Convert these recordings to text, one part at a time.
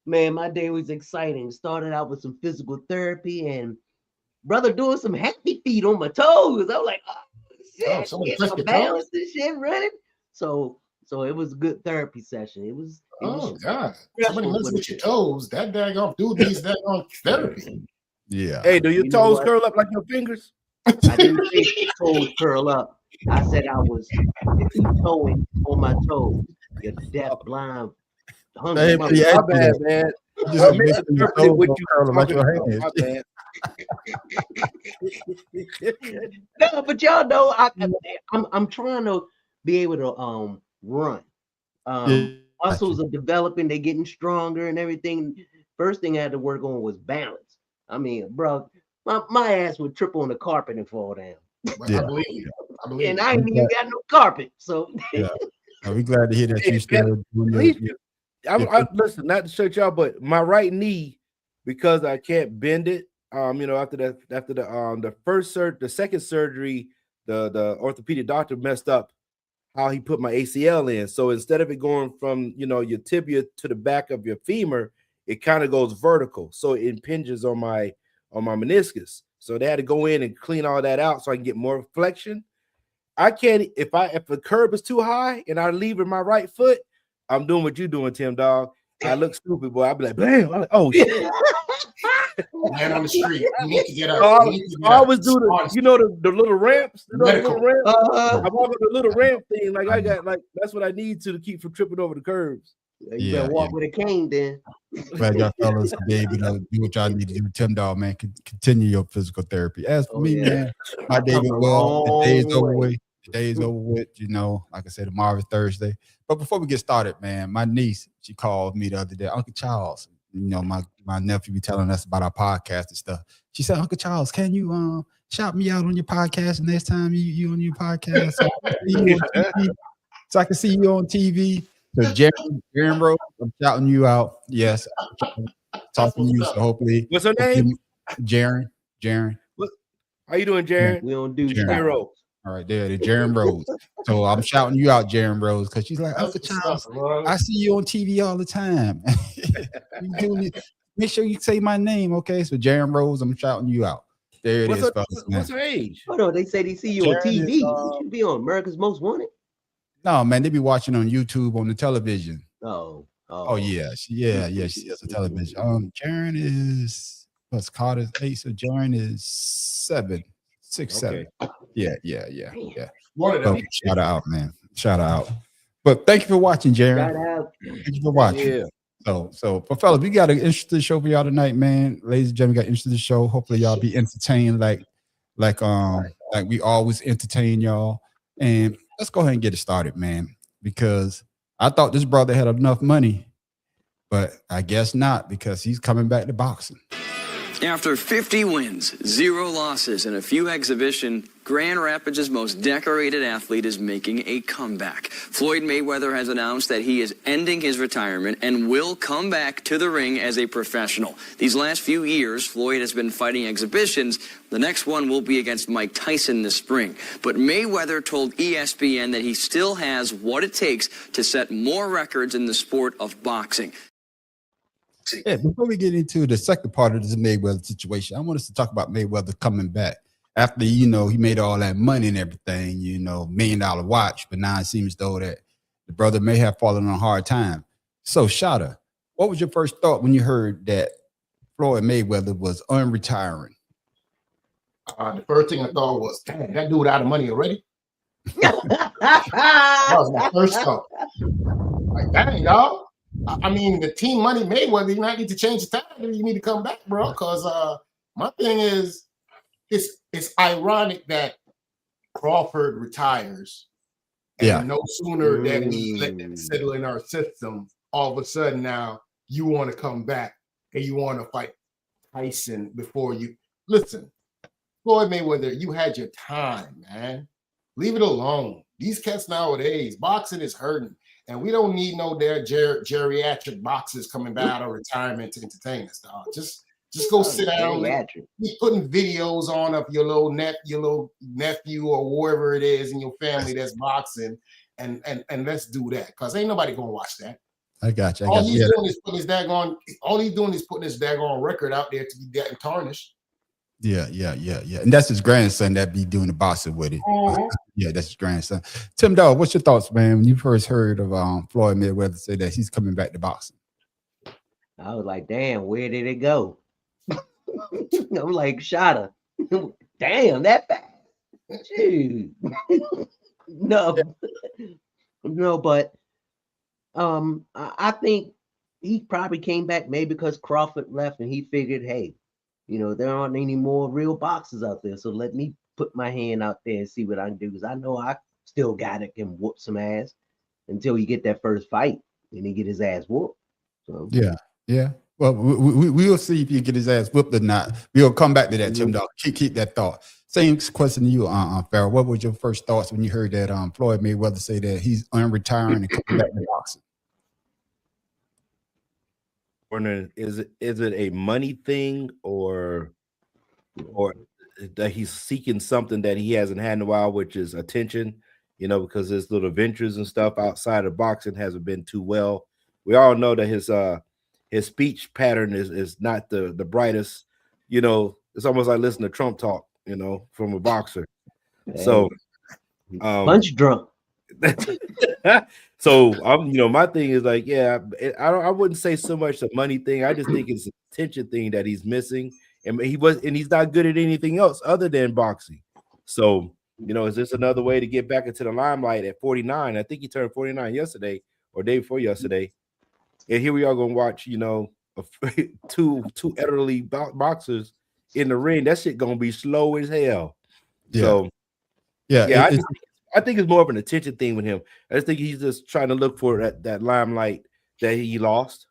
Man, my day was exciting. Started out with some physical therapy and brother doing some happy feet on my toes. I was like, oh Oh, shit, somebody get touched my your balance toes? and shit running. So it was a good therapy session. It was Oh God! Somebody stressful, messing but with your toes. That daggone dude needs daggone therapy. Yeah. Hey, do your you know toes what? curl up like your fingers? I didn't say toes curl up. I said I was tippy toeing on my toes. You deaf, Oh, blind, hungry Hey, mother. yeah, my you bad, man. just I make sure your misinterpreted toes what don't you curl were like talking your about. hands. My bad. No, but y'all know I'm trying to be able to run. Yeah, Muscles are developing, they're getting stronger and everything. First thing I had to work on was balance. I mean, bro, my ass would trip on the carpet and fall down. But I yeah, believe you. I believe And you. I we ain't even glad, got no carpet. So yeah. We glad to hear that Hey, you man, still doing at least your, I listen, not to shut y'all, but my right knee, because I can't bend it. After the second surgery, the orthopedic doctor messed up how he put my ACL in. So instead of it going from your tibia to the back of your femur, it kind of goes vertical. So it impinges on my meniscus. So they had to go in and clean all that out so I can get more flexion. I can't if the curb is too high and I leave with my right foot, I'm doing what you doing, Tim Dog. I look stupid, boy. I'll be like, bam, I'm like, oh shit. Man on the street. You need to get So a. I, You need to I get a always do the little ramps, the little medical. ramp. uh, I'm walking the little ramp thing. Like I yeah, got like that's what I need to keep from tripping over the curbs. you better yeah. walk with a cane then. Glad y'all fellas be able to do what y'all need to do. Tim Dog, man, continue your physical therapy. As for Oh me, yeah. man, my I've day come went a well. The day is long over way. with. The day is over with. Like I said, tomorrow is Thursday. But before we get started, man, my niece, she called me the other day, Uncle Charles. My nephew be telling us about our podcast and stuff. She said, Uncle Charles, can you shout me out on your podcast next time you on your podcast? So I can see you on TV. So I can see you on TV. So Jerry Rose, I'm shouting you out. Yes, That's talking to what's you. up. So hopefully, What's her name? hopefully Jaron, What, how you doing, yeah, Jaron? We don't do Jaron. shout Zero. outs. All right, there, the Jaron Rose. So I'm shouting you out, Jaron Rose, because she's like, That's Uncle what's up, Charles, bro. I see you on TV all the time. you do need, make sure you say my name, okay? So Jaron Rose, I'm shouting you out. There it What's is, her fellas, what's man. her age? Oh no, they say they see you on Jaron is TV. You should be on America's Most Wanted. no man, they be watching on YouTube on the television. Oh, Oh oh. yeah, she has a television. Jaren is what's Carter's 8, so Jaren is 7, 6, 7. Okay. Damn. Yeah. One of So them. shout her out, man. Shout her out. But thank you for watching, Jaren. Shout out. Thank you for watching. Yeah. But fellas, we got an interesting show for y'all tonight, man. Ladies and gentlemen, got an interesting show. Hopefully, y'all be entertained like we always entertain y'all. And let's go ahead and get it started, man. Because I thought this brother had enough money, but I guess not because he's coming back to boxing. After 50 wins, 0 losses, and a few exhibitions, Grand Rapids' most decorated athlete is making a comeback. Floyd Mayweather has announced that he is ending his retirement and will come back to the ring as a professional. These last few years, Floyd has been fighting exhibitions. The next one will be against Mike Tyson this spring. But Mayweather told ESPN that he still has what it takes to set more records in the sport of boxing. Yeah, before we get into the second part of this Mayweather situation, I want us to talk about Mayweather coming back after he made all that money and everything, $1 million watch, but now it seems though that the brother may have fallen on a hard time. So, Shada, what was your first thought when you heard that Floyd Mayweather was unretiring? The first thing I thought was, damn, that dude out of money already. That was my first thought. Like, dang, y'all. I mean, the team money Mayweather, you might need to change the time. You need to come back, bro. Because my thing is, it's ironic that Crawford retires, and no sooner than we let that settle in our system, all of a sudden now you want to come back and you want to fight Tyson before you listen. Floyd Mayweather, you had your time, man. Leave it alone. These cats nowadays, boxing is hurting. And we don't need no geriatric boxers coming back out of retirement to entertain us, dog. Just go sit down. Keep putting videos on of your little nephew or whoever it is in your family that's boxing, and let's do that. Because ain't nobody gonna watch that. I got you. All he's doing is putting his daggone record out there to be getting tarnished. Yeah. And that's his grandson that be doing the boxing with it. Yeah, that's his grandson. Tim Dog, what's your thoughts, man, when you first heard of Floyd Mayweather say that he's coming back to boxing? I was like, damn, where did it go? I'm like, Shada. Damn, that fast. Shoot. No, but I think he probably came back maybe because Crawford left and he figured, hey, there aren't any more real boxers out there. So let me put my hand out there and see what I can do. Because I know I still got it, can whoop some ass until he get that first fight and he get his ass whooped. So yeah. Well, we'll see if he get his ass whooped or not. We'll come back to that, Tim Dog. Keep that thought. Same question to you, Farrell. What was your first thoughts when you heard that Floyd Mayweather say that he's unretiring and coming back to boxing? Is it a money thing or that he's seeking something that he hasn't had in a while, which is attention, because his little ventures and stuff outside of boxing hasn't been too well. We all know that his speech pattern is not the brightest. It's almost like listening to Trump talk, from a boxer. Hey. So bunch drunk. So my thing is like, I wouldn't say so much the money thing. I just think it's an attention thing that he's missing, and he's not good at anything else other than boxing. So is this another way to get back into the limelight at 49? I think he turned 49 yesterday or day before yesterday, and here we are going to watch two elderly boxers in the ring. That shit gonna be slow as hell. Yeah. So I think it's more of an attention thing with him. I just think he's just trying to look for that limelight that he lost.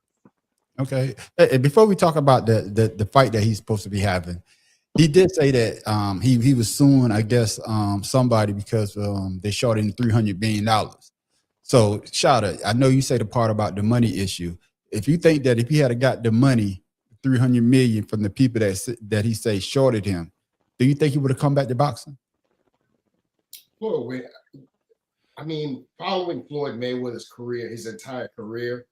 Okay. And before we talk about the fight that he's supposed to be having, he did say that he was suing, I guess, somebody because they short him $300 million. So, Shada, I know you say the part about the money issue. If you think that if he had got the money, $300 million from the people that he say shorted him, do you think he would have come back to boxing? Well, I mean, following Floyd Mayweather's career, his entire career,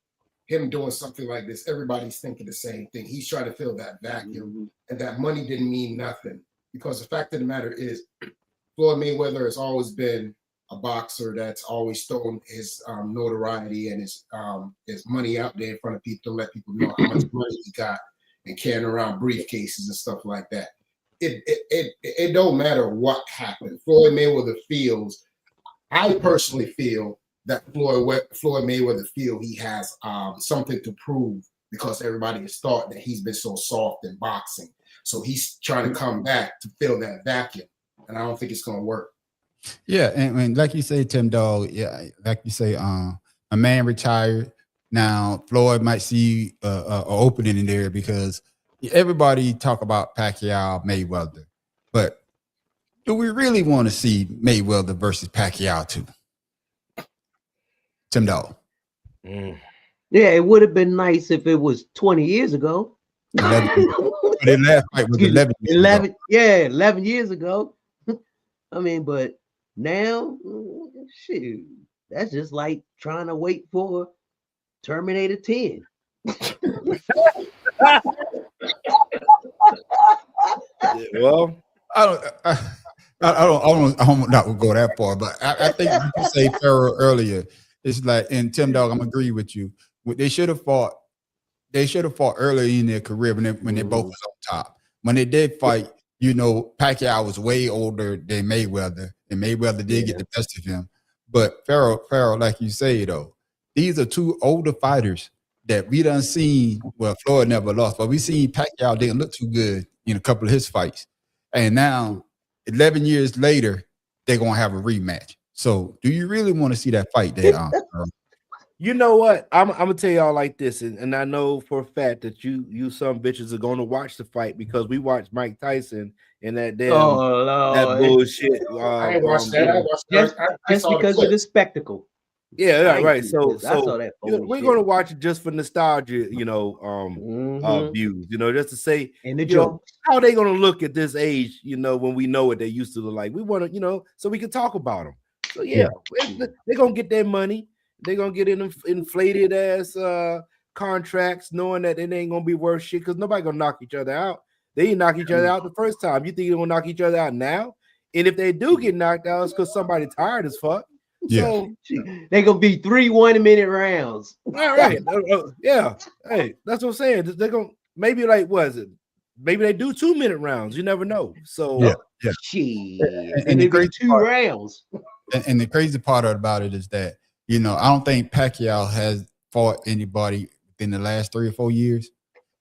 him doing something like this, everybody's thinking the same thing. He's trying to fill that vacuum, and that money didn't mean nothing. Because the fact of the matter is, Floyd Mayweather has always been a boxer that's always thrown his notoriety and his money out there in front of people to let people know how much money he got and carrying around briefcases and stuff like that. It don't matter what happened. Floyd Mayweather feels, I personally feel that Floyd Mayweather feel he has something to prove because everybody has thought that he's been so soft in boxing. So he's trying to come back to fill that vacuum. And I don't think it's going to work. Yeah. And like you say, Tim Dog, like you say, a man retired. Now, Floyd might see an opening in there because everybody talk about Pacquiao, Mayweather, but do we really want to see Mayweather versus Pacquiao too? Tim Dog. Yeah, it would have been nice if it was 20 years ago. 11 years ago. I mean, but now, shoot, that's just like trying to wait for Terminator 10. Well, I don't not go that far, but I think you say Farrell earlier. It's like, and Tim Dog, I'm agree with you. They should have fought. They should have fought early in their career when they both was on top. When they did fight, Pacquiao was way older than Mayweather, and Mayweather did get the best of him. But Farrell, like you say though, these are two older fighters that we done seen. Well, Floyd never lost, but we seen Pacquiao didn't look too good in a couple of his fights, and now 11 years later they're gonna have a rematch. So, do you really want to see that fight there? You know what? I'm gonna tell y'all like this, and I know for a fact that you some bitches are gonna watch the fight because we watched Mike Tyson and that damn that bullshit. I watched that. I watched that. Just because of the spectacle. Yeah, right. So we're gonna watch it just for nostalgia, views, just to say, and the jokes. How they gonna look at this age, when we know what they used to look like. We want to, so we can talk about them. So they're gonna get their money. they're gonna get in inflated ass contracts, knowing that it ain't gonna be worth shit because nobody gonna knock each other out. They didn't knock each other out the first time. You think they're gonna knock each other out now? And if they do get knocked out, it's because somebody tired as fuck. Yeah. So They gonna be 3 1-minute rounds. all right, yeah. Hey, that's what I'm saying. They're gonna maybe like what is it? Maybe they do 2-minute rounds. You never know. So Yeah. Shit. And And the it be crazy 2 part- rounds. And the crazy part about it is that, you know, I don't think Pacquiao has fought anybody in the last 3 or 4 years.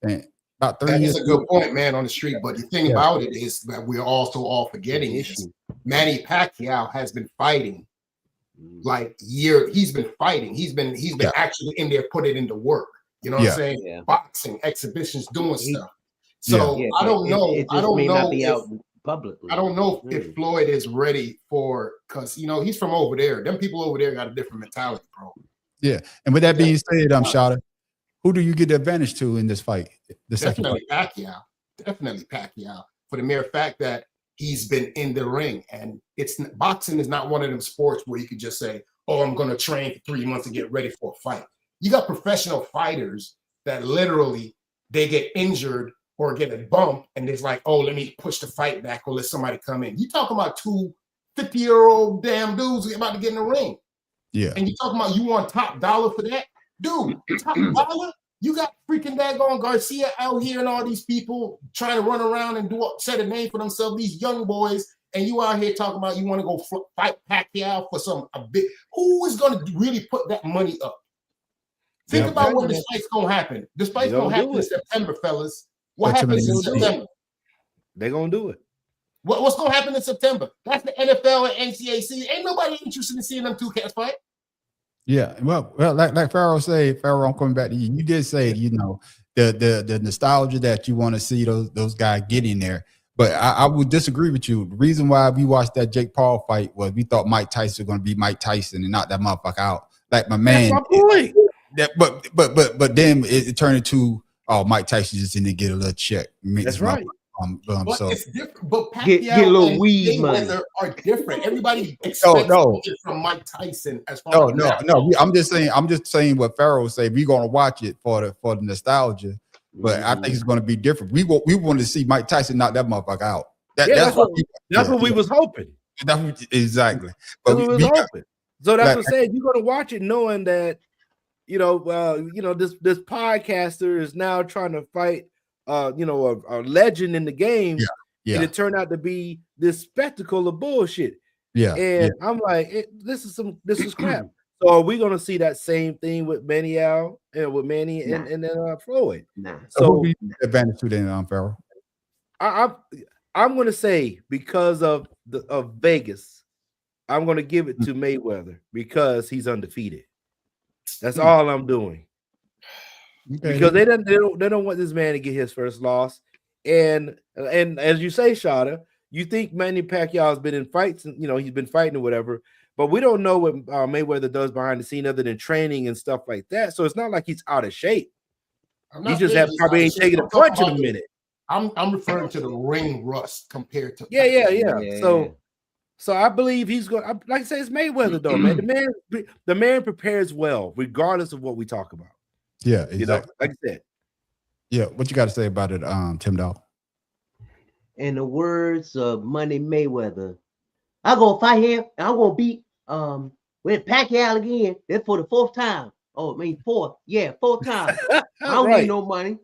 And about 3 That years. is a good point, man, on the street. But the thing Yeah. about it is that we're also all forgetting is Manny Pacquiao has been fighting like he's been fighting. He's been Yeah. actually in there, put it into work. You know what Yeah. I'm saying? Yeah. Boxing, exhibitions, doing stuff. So Yeah, I don't but know. It I just don't may know not be if, out publicly. I don't know if Floyd is ready for, because you know he's from over there. Them people over there got a different mentality, bro. And with that being said, Shada, who do you get the advantage to in this fight? The second fight. Definitely Pacquiao, for the mere fact that he's been in the ring, and boxing is not one of them sports where you could just say, "Oh, I'm going to train for 3 months to get ready for a fight." You got professional fighters that literally they get injured or get a bump, and it's like, "Oh, let me push the fight back or let somebody come in." You talking about 2 50-year-old damn dudes about to get in the ring. Yeah. And you talking about you want top dollar for that? Dude, top dollar? You got freaking daggone Garcia out here and all these people trying to run around and set a name for themselves, these young boys, and you out here talking about you want to go fight Pacquiao for a big. Who is going to really put that money up? Think about when this fight's going to happen. This fight's going to happen in September, fellas. What happens in September? They're going to do it. What's going to happen in September? That's the NFL and NCAC. Ain't nobody interested in seeing them two cats fight. Yeah, well, like Pharaoh said, Pharaoh, I'm coming back to you. You did say, you know, the nostalgia that you want to see those guys get in there. But I would disagree with you. The reason why we watched that Jake Paul fight was we thought Mike Tyson was going to be Mike Tyson and knock that motherfucker out. Like my man. That's my point. But then it turned into, oh, Mike Tyson just didn't get a little check. That's right. But so it's different. But Pacquiao get a little and weed money. Mayweather are different. Everybody expects it from Mike Tyson as far as I'm just saying what Pharaoh said. We're gonna watch it for the nostalgia, but I think it's gonna be different. We want to see Mike Tyson knock that motherfucker out. That's what we was hoping. Exactly. But we was hoping. So that's what I'm saying. You're gonna watch it knowing that, this podcaster is now trying to fight a legend in the game. Yeah. And it turned out to be this spectacle of bullshit. Yeah. And I'm like, this is crap. So are we gonna see that same thing with Manny and with Manny and then Floyd? Nah. So who do you get advantage to then, Pharaoh? I'm gonna say because of Vegas, I'm gonna give it to Mayweather because he's undefeated. That's all I'm doing. Okay. Because they don't want this man to get his first loss. And as you say, Shada, you think Manny Pacquiao has been in fights, and he's been fighting or whatever, but we don't know what Mayweather does behind the scene other than training and stuff like that. So it's not like he's out of shape. He just probably ain't taking a punch in a minute. I'm referring to the ring rust compared to So I believe he's going. Like I say, it's Mayweather though, man. The man prepares well, regardless of what we talk about. Yeah, exactly. Like I said. Yeah, what you got to say about it, Tim Dog? In the words of Money Mayweather, I'm gonna fight him and I'm gonna beat with Pacquiao again. That's for the 4th time. Oh, I mean 4th. Yeah, 4th time. I don't need no money.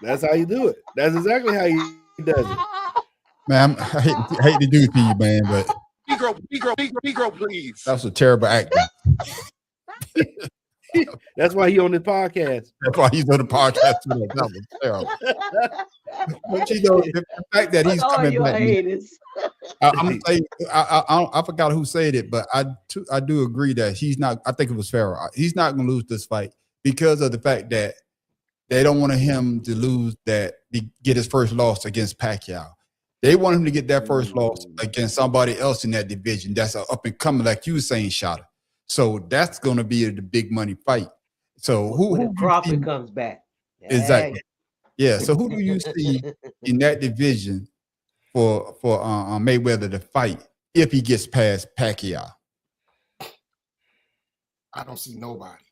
That's how you do it. That's exactly how he does it. Man, I hate to do it to you, man, but Negro, please. That was a terrible act. That's why he on the podcast. That's why he's on the podcast. That was terrible. But the fact that he's coming back. I'm gonna say, I forgot who said it, but I do agree that he's not. I think it was Pharaoh. He's not gonna lose this fight because of the fact that they don't want him to lose get his first loss against Pacquiao. They want him to get that first loss against somebody else in that division that's an up and coming, like you were saying, Shada. So that's going to be the big money fight. So who Crawford comes back? Exactly. Yeah. So who do you see in that division for Mayweather to fight if he gets past Pacquiao? I don't see nobody.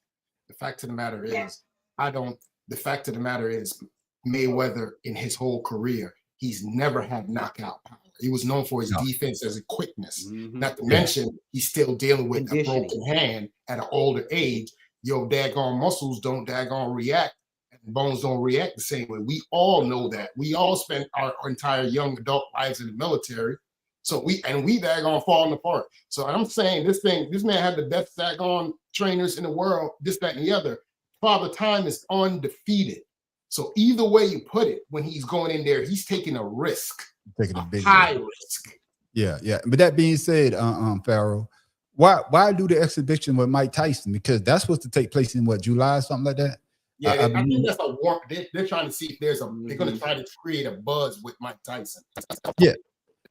The fact of the matter is, the fact of the matter is, Mayweather in his whole career, he's never had knockout power. He was known for his defense as a quickness. Not to mention, he's still dealing with a broken hand at an older age. Your daggone muscles don't daggone react, and bones don't react the same way. We all know that. We all spent our entire young adult lives in the military. So we daggone falling apart. So I'm saying this man had the best daggone trainers in the world, this, that, and the other. Father Time is undefeated. So either way you put it, when he's going in there, he's taking a risk, Taking a big high risk. Yeah. But that being said, Pharaoh, why do the exhibition with Mike Tyson? Because that's supposed to take place in what, July or something like that? Yeah, I think that's a warp. They're trying to see if there's they're going to try to create a buzz with Mike Tyson. Yeah,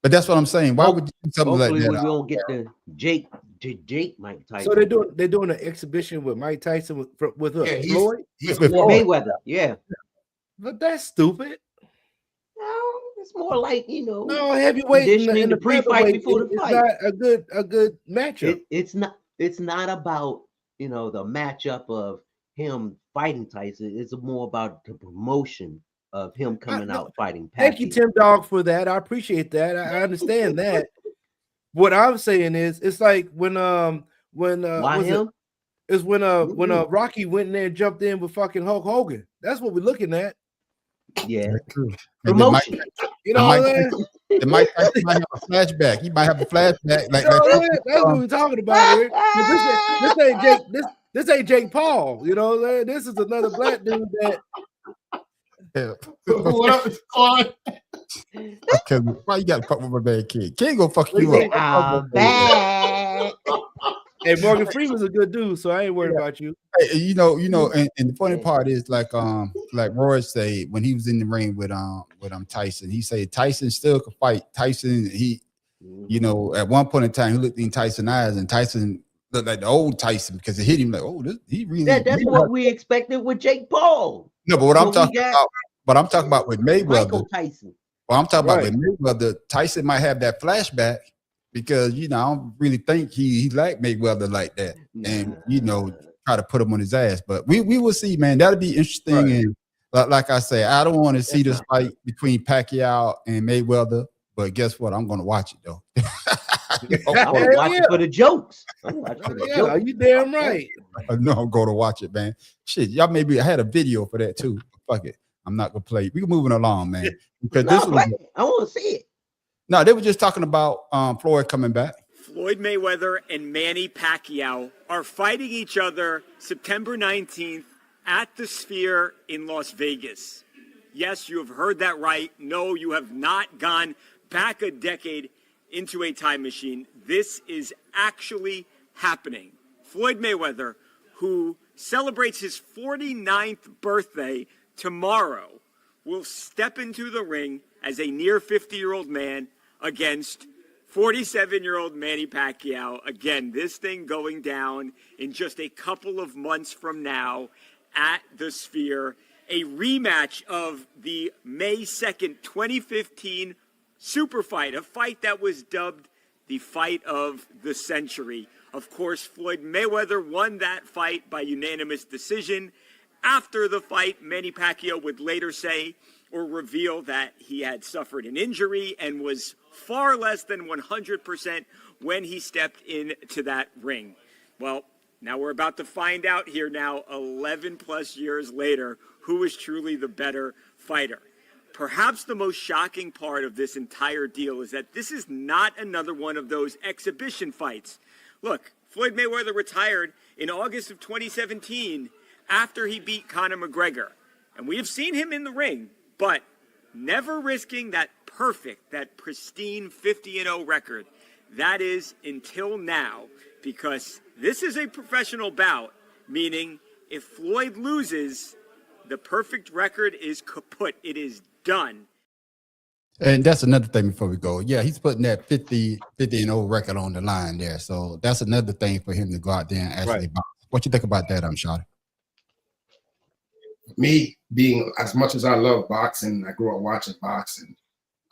but that's what I'm saying. Why would you do something like Hopefully that? we don't get the Jake Mike Tyson. So they're doing an exhibition with Mike Tyson with Floyd? He's With Mayweather, yeah. But that's stupid. No, it's more like, No, heavyweight conditioning and the pre-fight featherweight before the is fight. not a good matchup. It's not about the matchup of him fighting Tyson. It's more about the promotion of him coming out fighting Pacquiao. Thank you, Tim Dog, for that. I appreciate that. I understand that. What I'm saying is, it's like when Why him? It's when Rocky went in there and jumped in with fucking Hulk Hogan. That's what we're looking at. Yeah, True. promotion. You know what I'm saying? Mike Tyson might have a flashback. He might have a flashback. Like That's what we're talking about here. This ain't Jake Paul. You know what I'm saying? This is another black dude that. What up, Claude? Okay, why you got to fuck with my bad kid? Kid gonna fuck you up. Bad. Hey, Morgan Freeman's a good dude, so I ain't worried about you. Hey, and the funny part is like Roy said when he was in the ring with Tyson, he said Tyson still could fight. Tyson, at one point in time he looked in Tyson's eyes and Tyson looked like the old Tyson because it hit him like, he really. That's what we expected with Jake Paul. No, but what I'm talking about with Mayweather. Michael Tyson. Well, I'm talking about with Mayweather. Tyson might have that flashback because I don't really think he liked Mayweather like that, and try to put him on his ass. But we will see, man. That'll be interesting. Right. And like I say, I don't want to see this fight between Pacquiao and Mayweather. But guess what? I'm going to watch it though. I'm going to watch it for the jokes. Are you damn right? No, I'm going to watch it, man. Shit, y'all maybe I had a video for that too. Fuck it. I'm not gonna play. We're moving along, man. Because I want to see it. No, they were just talking about Floyd coming back. Floyd Mayweather and Manny Pacquiao are fighting each other September 19th at the Sphere in Las Vegas. Yes, you have heard that right. No, you have not gone back a decade into a time machine. This is actually happening. Floyd Mayweather, who celebrates his 49th birthday tomorrow, will step into the ring as a near 50-year-old man against 47-year-old Manny Pacquiao. Again, this thing going down in just a couple of months from now at the Sphere. A rematch of the May 2nd, 2015 super fight, a fight that was dubbed the fight of the century. Of course, Floyd Mayweather won that fight by unanimous decision. After the fight, Manny Pacquiao would later say or reveal that he had suffered an injury and was far less than 100% when he stepped into that ring. Well, now we're about to find out here now, 11 plus years later, who is truly the better fighter. Perhaps the most shocking part of this entire deal is that this is not another one of those exhibition fights. Look, Floyd Mayweather retired in August of 2017 after he beat Conor McGregor. And we have seen him in the ring, but never risking that perfect, that pristine 50-0 record. That is until now, because this is a professional bout, meaning if Floyd loses, the perfect record is kaput. It is done. And that's another thing before we go. Yeah, he's putting that 50-0 record on the line there. So that's another thing for him to go out there and actually box. What you think about that, Shawty? Me being, as much as I love boxing, I grew up watching boxing.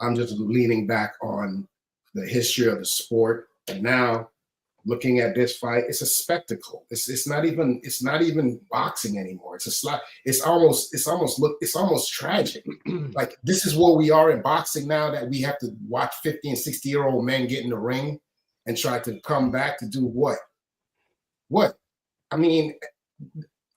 I'm just leaning back on the history of the sport. And now looking at this fight. It's a spectacle. It's not even boxing anymore. It's a slot. It's almost tragic. Like, this is where we are in boxing now, that we have to watch 50 and 60-year-old men get in the ring and try to come back to do what? What? I mean,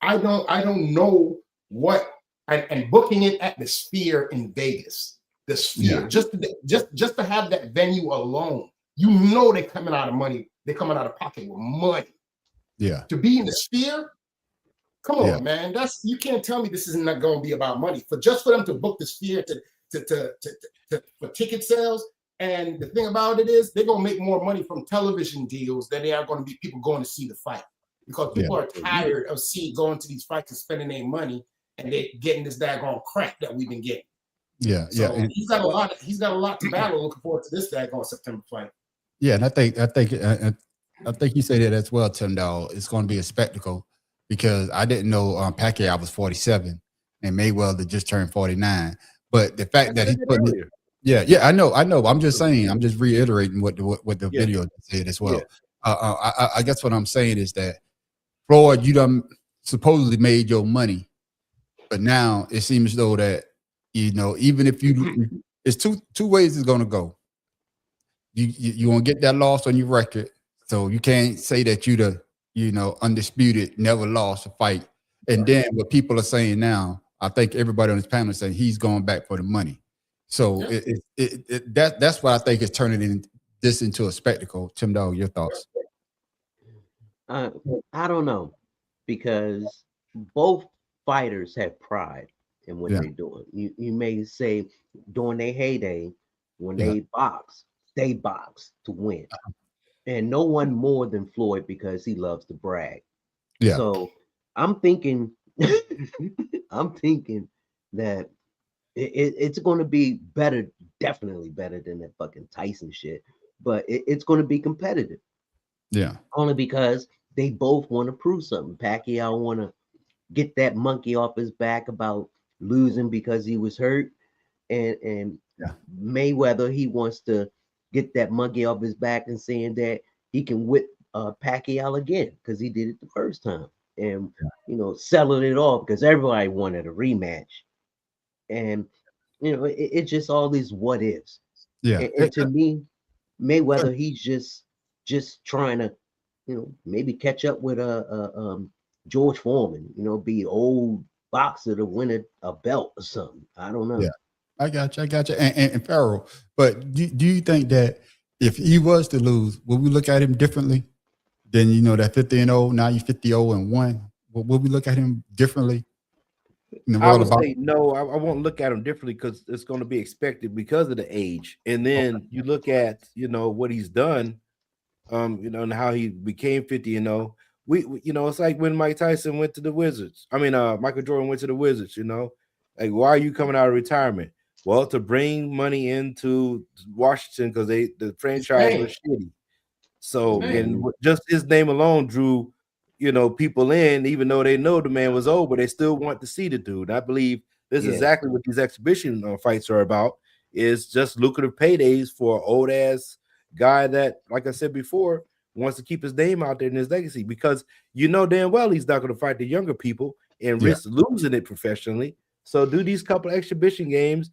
I don't know what. And booking it at the Sphere in Vegas, the Sphere, just to have that venue alone, you know they're coming out of money. They're coming out of pocket with money. Yeah. To be in the Sphere, come on, man. You can't tell me this is not going to be about money. For them to book the Sphere for ticket sales. And the thing about it is, they're going to make more money from television deals than they are going to be people going to see the fight, because people are tired of going to these fights and spending their money, and they're getting this daggone crap that we've been getting. Yeah, so he's got a lot to battle. Looking forward to this daggone September fight. Yeah, and I think you say that as well, Tim Dog. It's going to be a spectacle, because I didn't know Pacquiao was 47 and Mayweather just turned 49. But the fact that he's putting I know. I'm just saying. I'm just reiterating what the video said as well. Yeah. I guess what I'm saying is that, Floyd, you done supposedly made your money, but now it seems as though that, even if it's two ways it's going to go. You won't get that loss on your record, so you can't say that you the undisputed, never lost a fight. And then what people are saying now, I think everybody on this panel is saying he's going back for the money. So that's what I think is turning this into a spectacle. Tim Dog, your thoughts? I don't know, because both fighters have pride in what they're doing. You may say during their heyday, when they box to win, and no one more than Floyd, because he loves to brag. Yeah. So I'm thinking that it's going to be better, definitely better than that fucking Tyson shit. But it's going to be competitive. Yeah. Only because they both want to prove something. Pacquiao want to get that monkey off his back about losing because he was hurt, and Mayweather, he wants to get that monkey off his back and saying that he can whip Pacquiao again because he did it the first time, and selling it off because everybody wanted a rematch, and it's just all these what ifs. Yeah, and to me, Mayweather, he's just trying to maybe catch up with George Foreman, be old boxer to win a belt or something. I don't know. Yeah, I got you. And Farrell, but do you think that if he was to lose, would we look at him differently than that 50-0? Now you're 50-0-1. Would we look at him differently? I would say no. I won't look at him differently because it's going to be expected because of the age. And then you look at what he's done, and how he became 50-0. We it's like when Mike Tyson went to the Wizards. I mean, Michael Jordan went to the Wizards. Like, why are you coming out of retirement? Well, to bring money into Washington because the franchise was shitty. So, and just his name alone drew, people in, even though they know the man was old, but they still want to see the dude. I believe this is exactly what these exhibition fights are about. Is just lucrative paydays for an old ass guy that, like I said before, wants to keep his name out there in his legacy, because damn well he's not going to fight the younger people and risk losing it professionally. So do these couple exhibition games,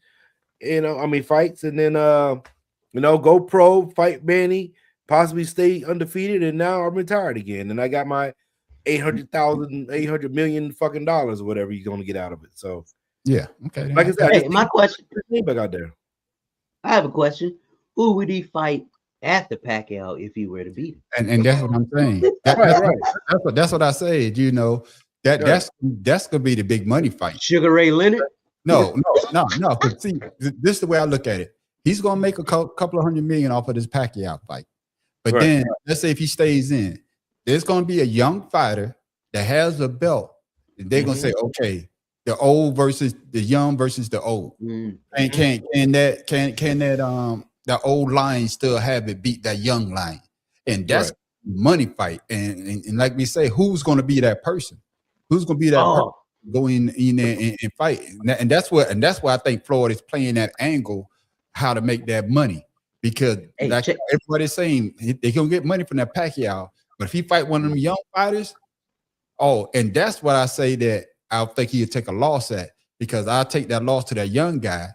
fights, and then go pro, fight Manny, possibly stay undefeated, and now I'm retired again, and I got my $800 million fucking dollars or whatever you're going to get out of it. So okay. Like I said, my question back out there. I have a question. Who would he fight after Pacquiao if he were to beat him? And that's what I'm saying. That's what I said. That's gonna be the big money fight. Sugar Ray Leonard? No. Because see, this is the way I look at it. He's gonna make a couple of $100 million off of this Pacquiao fight. But then let's say if he stays in, there's gonna be a young fighter that has a belt, and they're gonna say, okay, the old versus the young versus the old. And can that old lion still have it beat that young lion? And that's money fight. And like we say, who's going to be that person? Who's going to be that person go in there and fight? And that's why I think Floyd is playing that angle, how to make that money. because Hey, like check- everybody's saying, they gonna get money from that Pacquiao. But if he fight one of them young fighters, and that's what I say that I think he'll take a loss at, because I'll take that loss to that young guy,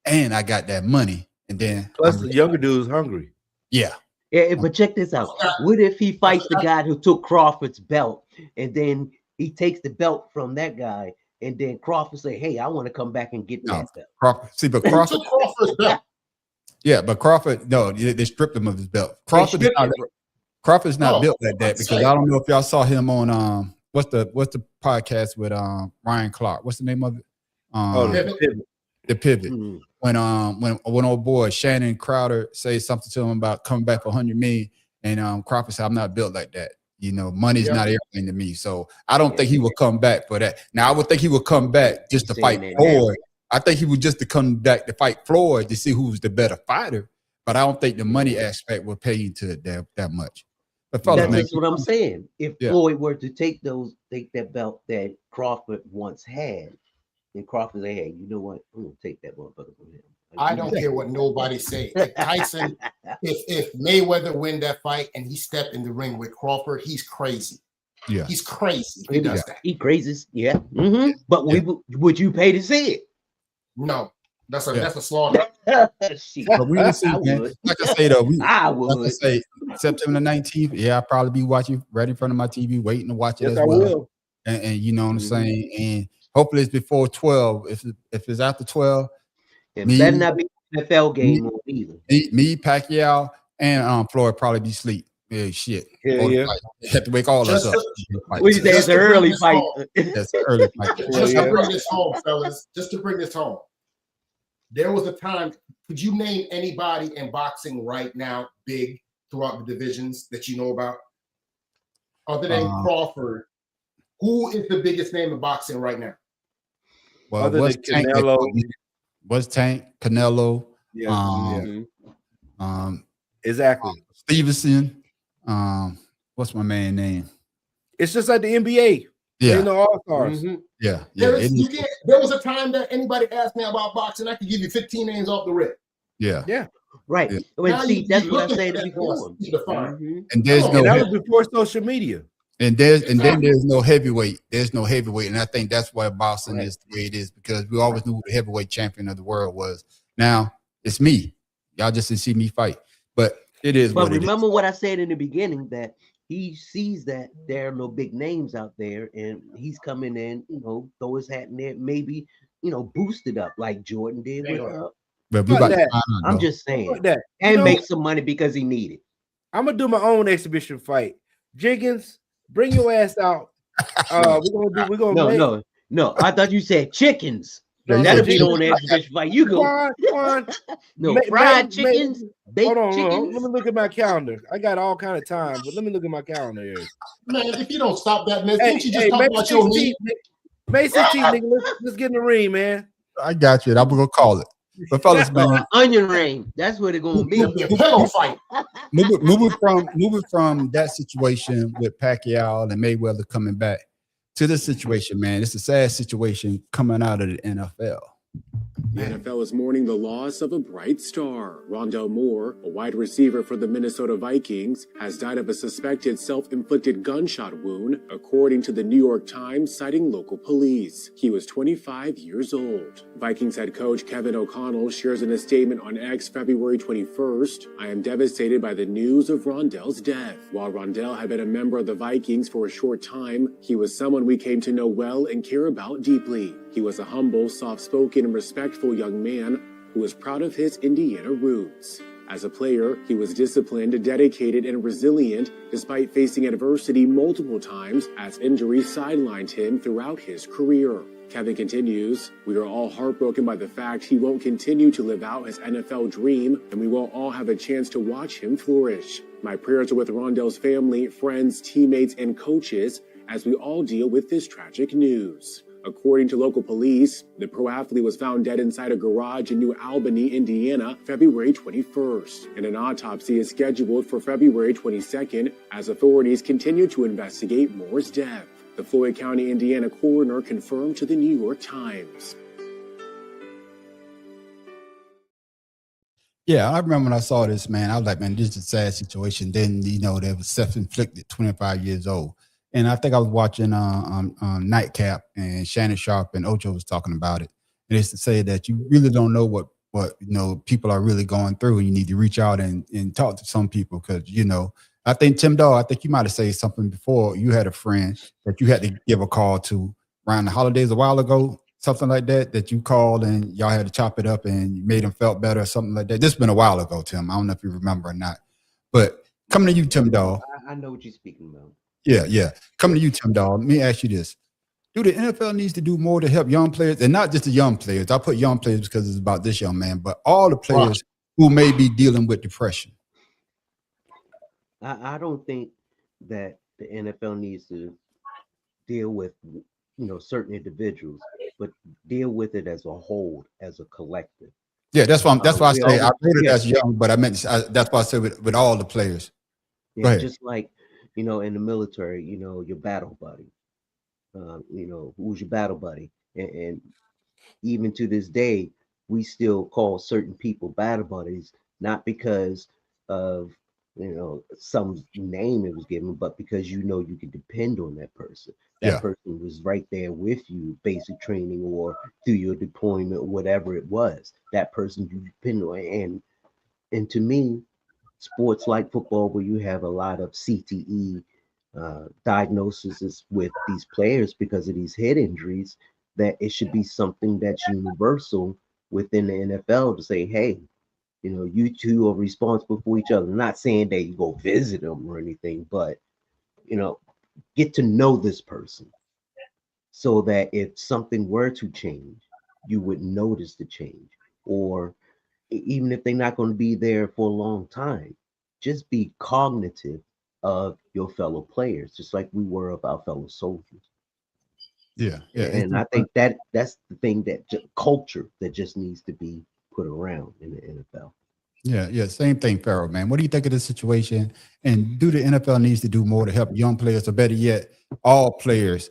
and I got that money, and then Plus, the younger dude's hungry. yeah. Yeah, but check this out. What if he fights the guy who took Crawford's belt, and then he takes the belt from that guy, and then Crawford say, "Hey, I want to come back and get No. that belt." Crawford, see, but Who Crawford, took Crawford's belt? yeah, but Crawford, no, they stripped him of his belt. Crawford's stripped not, him. Crawford's not Oh, built like that, I'd because say. I don't know if y'all saw him on what's the podcast with Ryan Clark. What's the name of it? Pivot. The Pivot. Mm. When old boy Shannon Crowder says something to him about coming back for 100 million, and Crawford said, "I'm not built like that. You know, money's Yeah. not everything to me." So I don't Yeah. think he will come back for that. Now I would think he would come back just to He's fight saying that now. Floyd. I think he would just to come back to fight Floyd to see who's the better fighter. But I don't think the money aspect will pay into it that much. But fellas, That's man, just what I'm saying. If Yeah. Floyd were to take that belt that Crawford once had, then Crawford say, "Hey, you know what? I'm gonna take that motherfucker from him." I don't care what nobody say. If Tyson, if Mayweather win that fight and he stepped in the ring with Crawford, he's crazy. yeah. He's crazy. He does that. He crazy, yeah. Mm-hmm. But would you pay to see it? No, that's a Yeah. that's a slaughter. Shit. But we will see, I man. would. Like I say though, I like I would. say, September 19th. Yeah, I'll probably be watching right in front of my TV, waiting to watch it Yes, as I well. will. And you know what I'm Mhm. saying. And hopefully it's before 12. If it's after 12, It Me- better not be an NFL game on either. me Pacquiao, and Floyd probably be asleep. Yeah, shit. Yeah, Before the yeah. fight. Have to wake all us Just up. What you say? It's Just an to bring early this fight. home. That's an early fight. Just Yeah. to bring this home, fellas. Just to bring this home. There was a time. Could you name anybody in boxing right now, big throughout the divisions that you know about, other than Crawford? Who is the biggest name in boxing right now? Well, Other what's than Tank? Canelo. What's Tank? Canelo. Yeah, Um, yeah. Exactly. Stevenson. What's my man name? It's just like the NBA. Yeah, You know, all stars. Mhm. yeah. There, it is, is. there was a time that anybody asked me about boxing, I could give you 15 names off the rip. Yeah. Right. Yeah. Well, Now see, you- that's you what I looking said at that before. horse, you define. Mhm. And there's Come no on, And that he- was before social media. and then Exactly. there's no heavyweight. There's no heavyweight, and I think that's why boxing Right. is the way it is, because we always knew who the heavyweight champion of the world was. Now it's me. Y'all just didn't see me fight, but it is But what it is. remember what I said in the beginning, that he sees that there are no big names out there, and he's coming in, throw his hat in there, maybe, boost it up like Jordan did with. But we Fuck about to that. find out, I'm though. just saying, Fuck that. You and know, make some money because he needed. I'm gonna do my own exhibition fight. Jenkins, bring your ass out. We're gonna No. I thought you said chickens. No, That'll no, be on the exhibition fight. You go. Quan, No, ma- fried ma- chickens, baked hold on. chickens. Let me look at my calendar. I got all kind of time, but let me look at my calendar here. Man, if you don't stop that, man, Hey, didn't you just hey, talk May about your 16th, knee? May 16th, nigga. Let's get in the ring, man. I got you. I'm gonna call it. But fellas, man, Onion ring. That's what it's gonna be. It'll be a pillow fight. moving from that situation with Pacquiao and Mayweather coming back to this situation, man. It's a sad situation coming out of the NFL. The NFL is mourning the loss of a bright star. Rondell Moore, a wide receiver for the Minnesota Vikings, has died of a suspected self-inflicted gunshot wound, according to the New York Times, citing local police. He was 25 years old. Vikings head coach Kevin O'Connell shares in a statement on X February 21st, "I am devastated by the news of Rondell's death. While Rondell had been a member of the Vikings for a short time, he was someone we came to know well and care about deeply. He was a humble, soft-spoken, and respectful young man who was proud of his Indiana roots. As a player, he was disciplined, dedicated, and resilient despite facing adversity multiple times as injuries sidelined him throughout his career." Kevin continues, "We are all heartbroken by the fact he won't continue to live out his NFL dream, and we won't all have a chance to watch him flourish. My prayers are with Rondell's family, friends, teammates, and coaches as we all deal with this tragic news." According to local police, the pro athlete was found dead inside a garage in New Albany, Indiana, February 21st, and an autopsy is scheduled for February 22nd as authorities continue to investigate Moore's death. The Floyd County, Indiana coroner confirmed to the New York Times. Yeah, I remember when I saw this, man. I was like, man, this is a sad situation. Then, you know, they was self-inflicted, 25 years old. And I think I was watching Nightcap, and Shannon Sharp and Ocho was talking about it. And it's to say that you really don't know what you know people are really going through, and you need to reach out and talk to some people, because, you know, I think Tim Dahl, I think you might have said something before. You had a friend that you had to give a call to around the holidays a while ago, something like that, that you called and y'all had to chop it up and you made him felt better or something like that. This has been a while ago, Tim. I don't know if you remember or not. But coming to you, Tim Dahl. I know what you're speaking about. Yeah. Coming to you, Tim Dahl. Let me ask you this. Do the NFL needs to do more to help young players, and not just the young players? I put young players because it's about this young man, but all the players who may be dealing with depression. I don't think that the NFL needs to deal with, you know, certain individuals, but deal with it as a whole, as a collective. Yeah, that's why I say I wrote it as young, but I meant that's why I said with all the players. Yeah, just like, you know, in the military, you know, your battle buddy. You know, who's your battle buddy? And even to this day, we still call certain people battle buddies, not because of, you know, some name it was given, but because, you know, you can depend on that person. That person was right there with you, basic training or through your deployment, whatever it was. That person you depend on. And to me, sports like football, where you have a lot of CTE diagnoses with these players because of these head injuries, that it should be something that's universal within the NFL to say, hey, you know, you two are responsible for each other. I'm not saying that you go visit them or anything, but, you know, get to know this person so that if something were to change, you would notice the change. Or even if they're not going to be there for a long time, just be cognitive of your fellow players, just like we were of our fellow soldiers. Yeah. And I think that's the thing, that culture that just needs to be put around in the NFL. Yeah. Same thing, Pharaoh, man. What do you think of this situation? And do the NFL needs to do more to help young players, or better yet, all players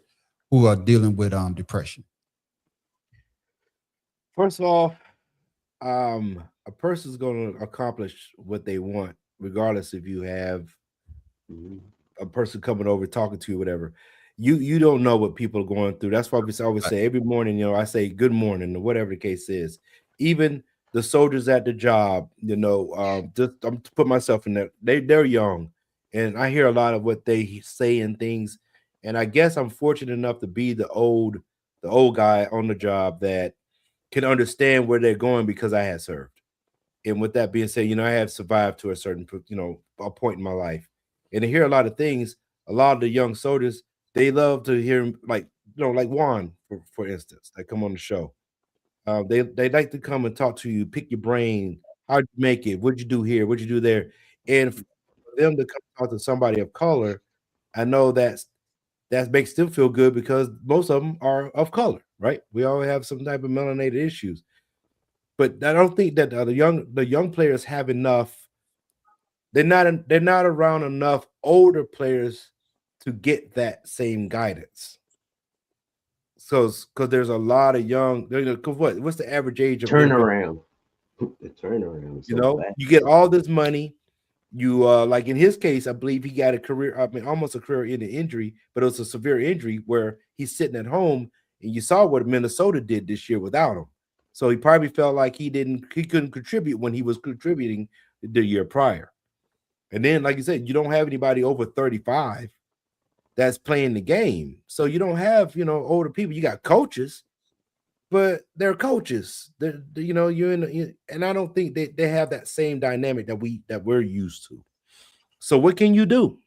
who are dealing with depression? First of all, a person's going to accomplish what they want, regardless if you have a person coming over talking to you, whatever. You don't know what people are going through. That's why we always say every morning, you know, I say good morning or whatever the case is. Even the soldiers at the job, you know, just I'm to put myself in there. They're young, and I hear a lot of what they say and things. And I guess I'm fortunate enough to be the old guy on the job that can understand where they're going because I had served. And with that being said, you know, I have survived to a certain, you know, a point in my life. And to hear a lot of things, a lot of the young soldiers, they love to hear, like, you know, like Juan, for instance, that come on the show. They like to come and talk to you, pick your brain. How'd you make it? What'd you do here? What'd you do there? And for them to come talk to somebody of color, I know that makes them feel good because most of them are of color, right? We all have some type of melanated issues. But I don't think that the young players have enough. They're not around enough older players to get that same guidance. So, because there's a lot of young. What's the average age of turnaround? The turnaround. You know, you get all this money. You like in his case, I believe he got a career. I mean, almost a career in the injury, but it was a severe injury where he's sitting at home, and you saw what Minnesota did this year without him. So he probably felt like he couldn't contribute when he was contributing the year prior. And then, like you said, you don't have anybody over 35 that's playing the game. So you don't have, you know, older people. You got coaches, but they're coaches. They're, you know, and I don't think they have that same dynamic that we're used to. So what can you do?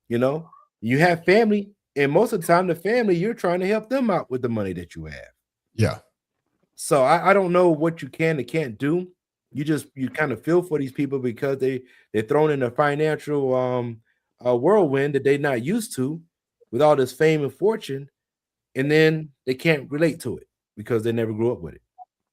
You know, you have family, and most of the time, the family, you're trying to help them out with the money that you have. Yeah. So I don't know what you can and can't do. You kind of feel for these people because they're thrown in a financial whirlwind that they're not used to with all this fame and fortune, and then they can't relate to it because they never grew up with it.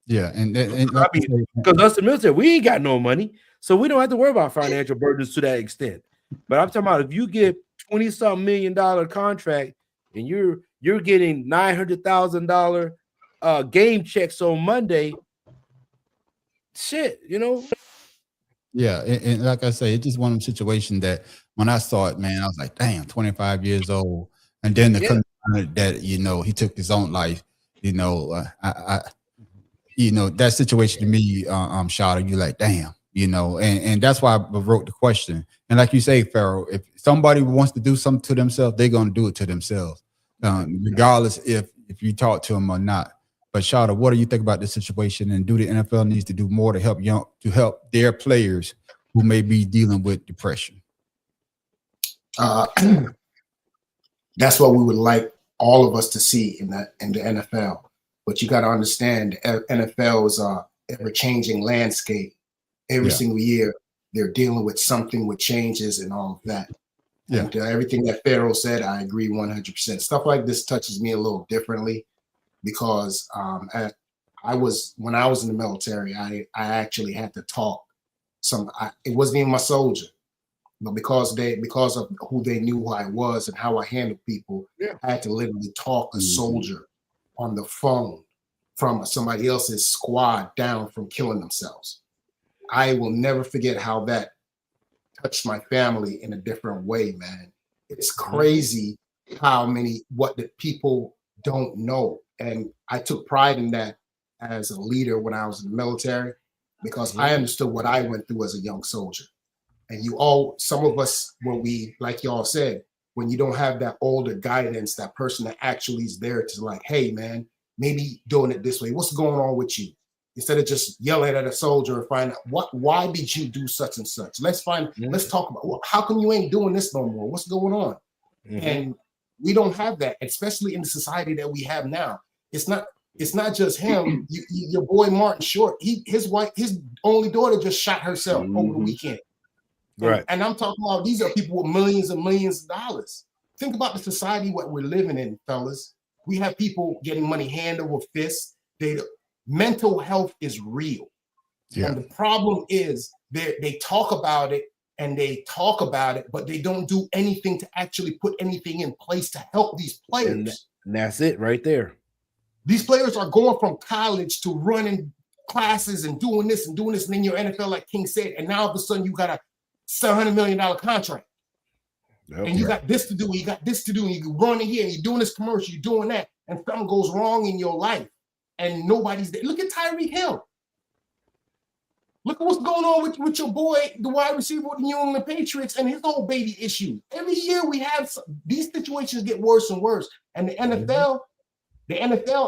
Yeah, and because us in the military, we ain't got no money, so we don't have to worry about financial burdens to that extent. But I'm talking about if you get $20-something million contract and you're getting $900,000 game checks on Monday, shit, you know. Yeah, and like I say, it's just one of them situations that when I saw it, man, I was like, damn, 25 years old. And then the that, you know, he took his own life, you know, you know, that situation to me, Shada, you like, damn, you know, and that's why I wrote the question. And like you say, Pharaoh, if somebody wants to do something to themselves, they're going to do it to themselves, regardless if you talk to them or not. But Shada, what do you think about this situation? And do the NFL needs to do more to help their players who may be dealing with depression? That's what we would like all of us to see in the NFL. But you got to understand, NFL is a ever-changing landscape. Every single year, they're dealing with something with changes and all of that. Yeah. And everything that Pharaoh said, I agree 100%. Stuff like this touches me a little differently because when I was in the military, I actually had to talk. It wasn't even my soldier, but because of who they knew who I was and how I handled people, I had to literally talk a soldier on the phone from somebody else's squad down from killing themselves. I will never forget how that touched my family in a different way, man. It's crazy what the people don't know. And I took pride in that as a leader when I was in the military, because I understood what I went through as a young soldier. And some of us, like y'all said, when you don't have that older guidance, that person that actually is there to like, hey man, maybe doing it this way. What's going on with you? Instead of just yelling at a soldier and find out why did you do such and such? Let's talk about how come you ain't doing this no more? What's going on? And we don't have that, especially in the society that we have now. It's not just him. Your boy Martin Short, his only daughter just shot herself over the weekend. Right. And I'm talking about these are people with millions and millions of dollars. Think about the society what we're living in, fellas. We have people getting money hand over fist. Mental health is real. Yeah. And the problem is they talk about it, but they don't do anything to actually put anything in place to help these players. And that's it right there. These players are going from college to running classes and doing this, and then you're NFL, like King said, and now all of a sudden you got a $700 million contract. Okay. And you got this to do, you got this to do, and you're running here, and you're doing this commercial, you're doing that, and something goes wrong in your life, and nobody's there. Look at Tyreek Hill. Look at what's going on with your boy, the wide receiver with the New England Patriots, and his whole baby issue. Every year we have these situations get worse and worse, and the NFL,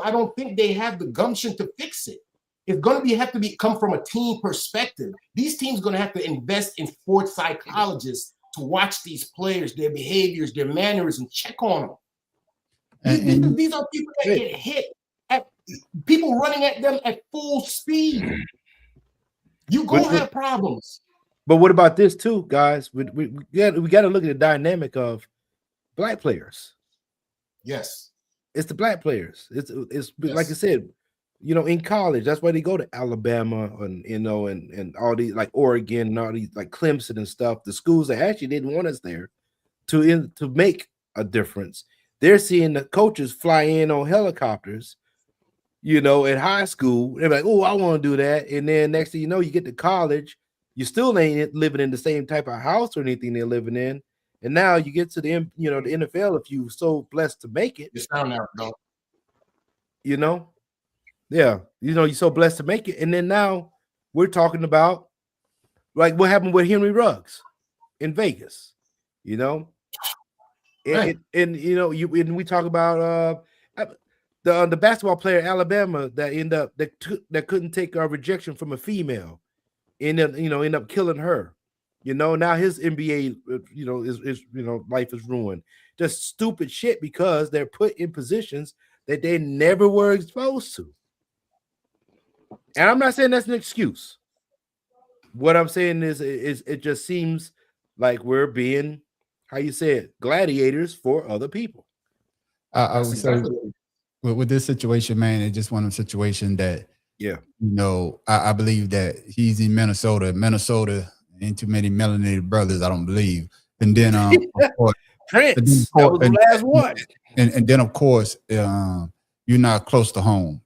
I don't think they have the gumption to fix it. It's going to come from a team perspective. These teams are going to have to invest in sports psychologists to watch these players, their behaviors, their mannerisms, check on them. These are people that get hit at people running at them at full speed. You go have problems. But what about this too, guys? We got to look at the dynamic of black players. Yes, it's the black players. It's like I said, in college, that's why they go to Alabama and all these, like Oregon and all these, like Clemson and stuff. The schools that actually didn't want us there to make a difference. They're seeing the coaches fly in on helicopters, in high school. They're like, oh, I want to do that. And then next thing you know, you get to college, you still ain't living in the same type of house or anything they're living in. And now you get to the NFL, if you're so blessed to make it. It's down there, though. Yeah, you're so blessed to make it. And then now we're talking about like what happened with Henry Ruggs in Vegas, Right. And we talk about the basketball player in Alabama that couldn't take a rejection from a female, and end up killing her. Now his NBA is life is ruined. Just stupid shit because they're put in positions that they never were exposed to. And I'm not saying that's an excuse. What I'm saying is it just seems like we're being, how you say it, gladiators for other people. I would say with this situation, man, it's just one of the situations that, I believe that he's in Minnesota. Minnesota ain't too many melanated brothers, I don't believe. And then, of course, Prince, that was the last one. And then, of course, you're not close to home.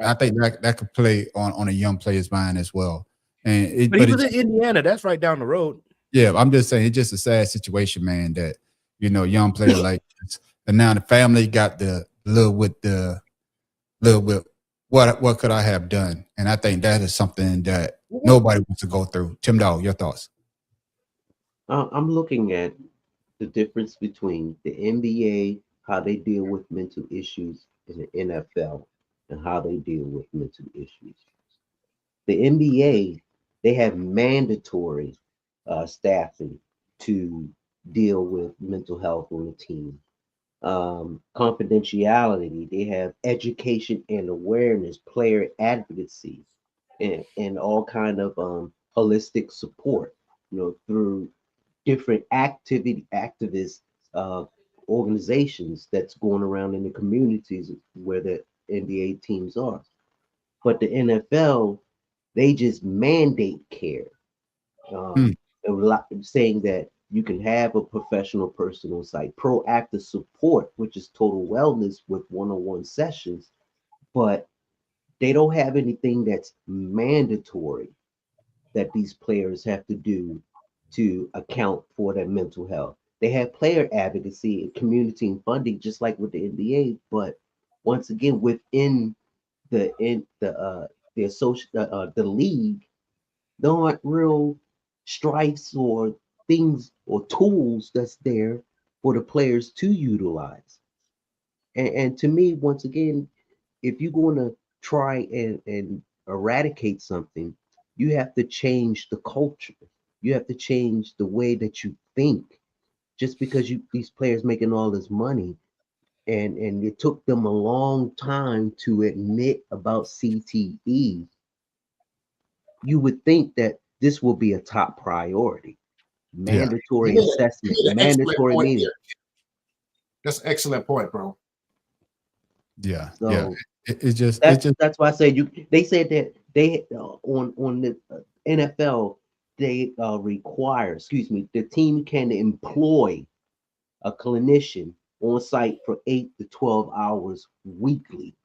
I think that could play on a young player's mind as well. And But he was in Indiana. That's right down the road. yeah, I'm just saying it's just a sad situation, man, that young player like this. And now the family got the little bit what could I have done? And I think that is something that nobody wants to go through. Tim Dog, your thoughts? I'm looking at the difference between the NBA, how they deal with mental issues, and the NFL, and how they deal with mental issues. The NBA, they have mandatory staffing to deal with mental health on the team. Confidentiality, they have education and awareness, player advocacy, and all kind of holistic support, through different activist organizations that's going around in the communities where the NBA teams are. But the NFL, they just mandate care, saying that you can have a professional person on site, proactive support, which is total wellness with one-on-one sessions, but they don't have anything that's mandatory that these players have to do to account for their mental health. They have player advocacy and community and funding, just like with the NBA, but once again, within the league, there aren't real strifes or things or tools that's there for the players to utilize. And to me, once again, if you're going to try and eradicate something, you have to change the culture. You have to change the way that you think. Just because these players making all this money, and it took them a long time to admit about CTE, you would think that this will be a top priority. Mandatory assessment, mandatory meeting. That's an excellent point, bro. Yeah, So yeah. That's why I say they said that they on the NFL they require, the team can employ a clinician on site for 8 to 12 hours weekly.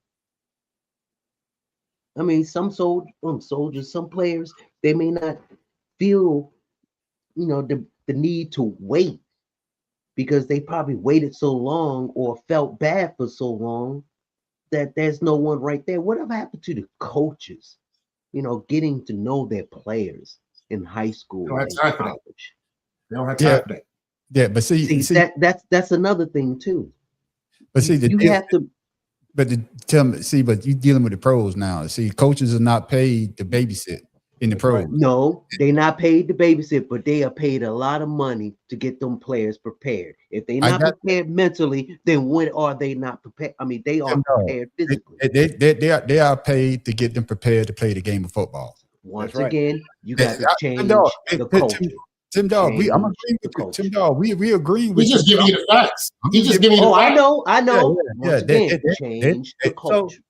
I mean, some soldiers, some players, they may not feel, the need to wait because they probably waited so long or felt bad for so long that there's no one right there. Whatever happened to the coaches, getting to know their players in high school and college? They don't have time for that. Yeah, but see that's another thing too. But see, you have to. But but you're dealing with the pros now. See, coaches are not paid to babysit in the pros. No, they're not paid to babysit, but they are paid a lot of money to get them players prepared. If they're not prepared mentally, then when are they not prepared? I mean, they are prepared physically. They are paid to get them prepared to play the game of football. Once again, you got to change the culture. Tim Dog, I'm agreeing with you. Tim Dog, we agree with you. He's just giving you the facts. He's just giving you the facts. I know. Once again, change the culture.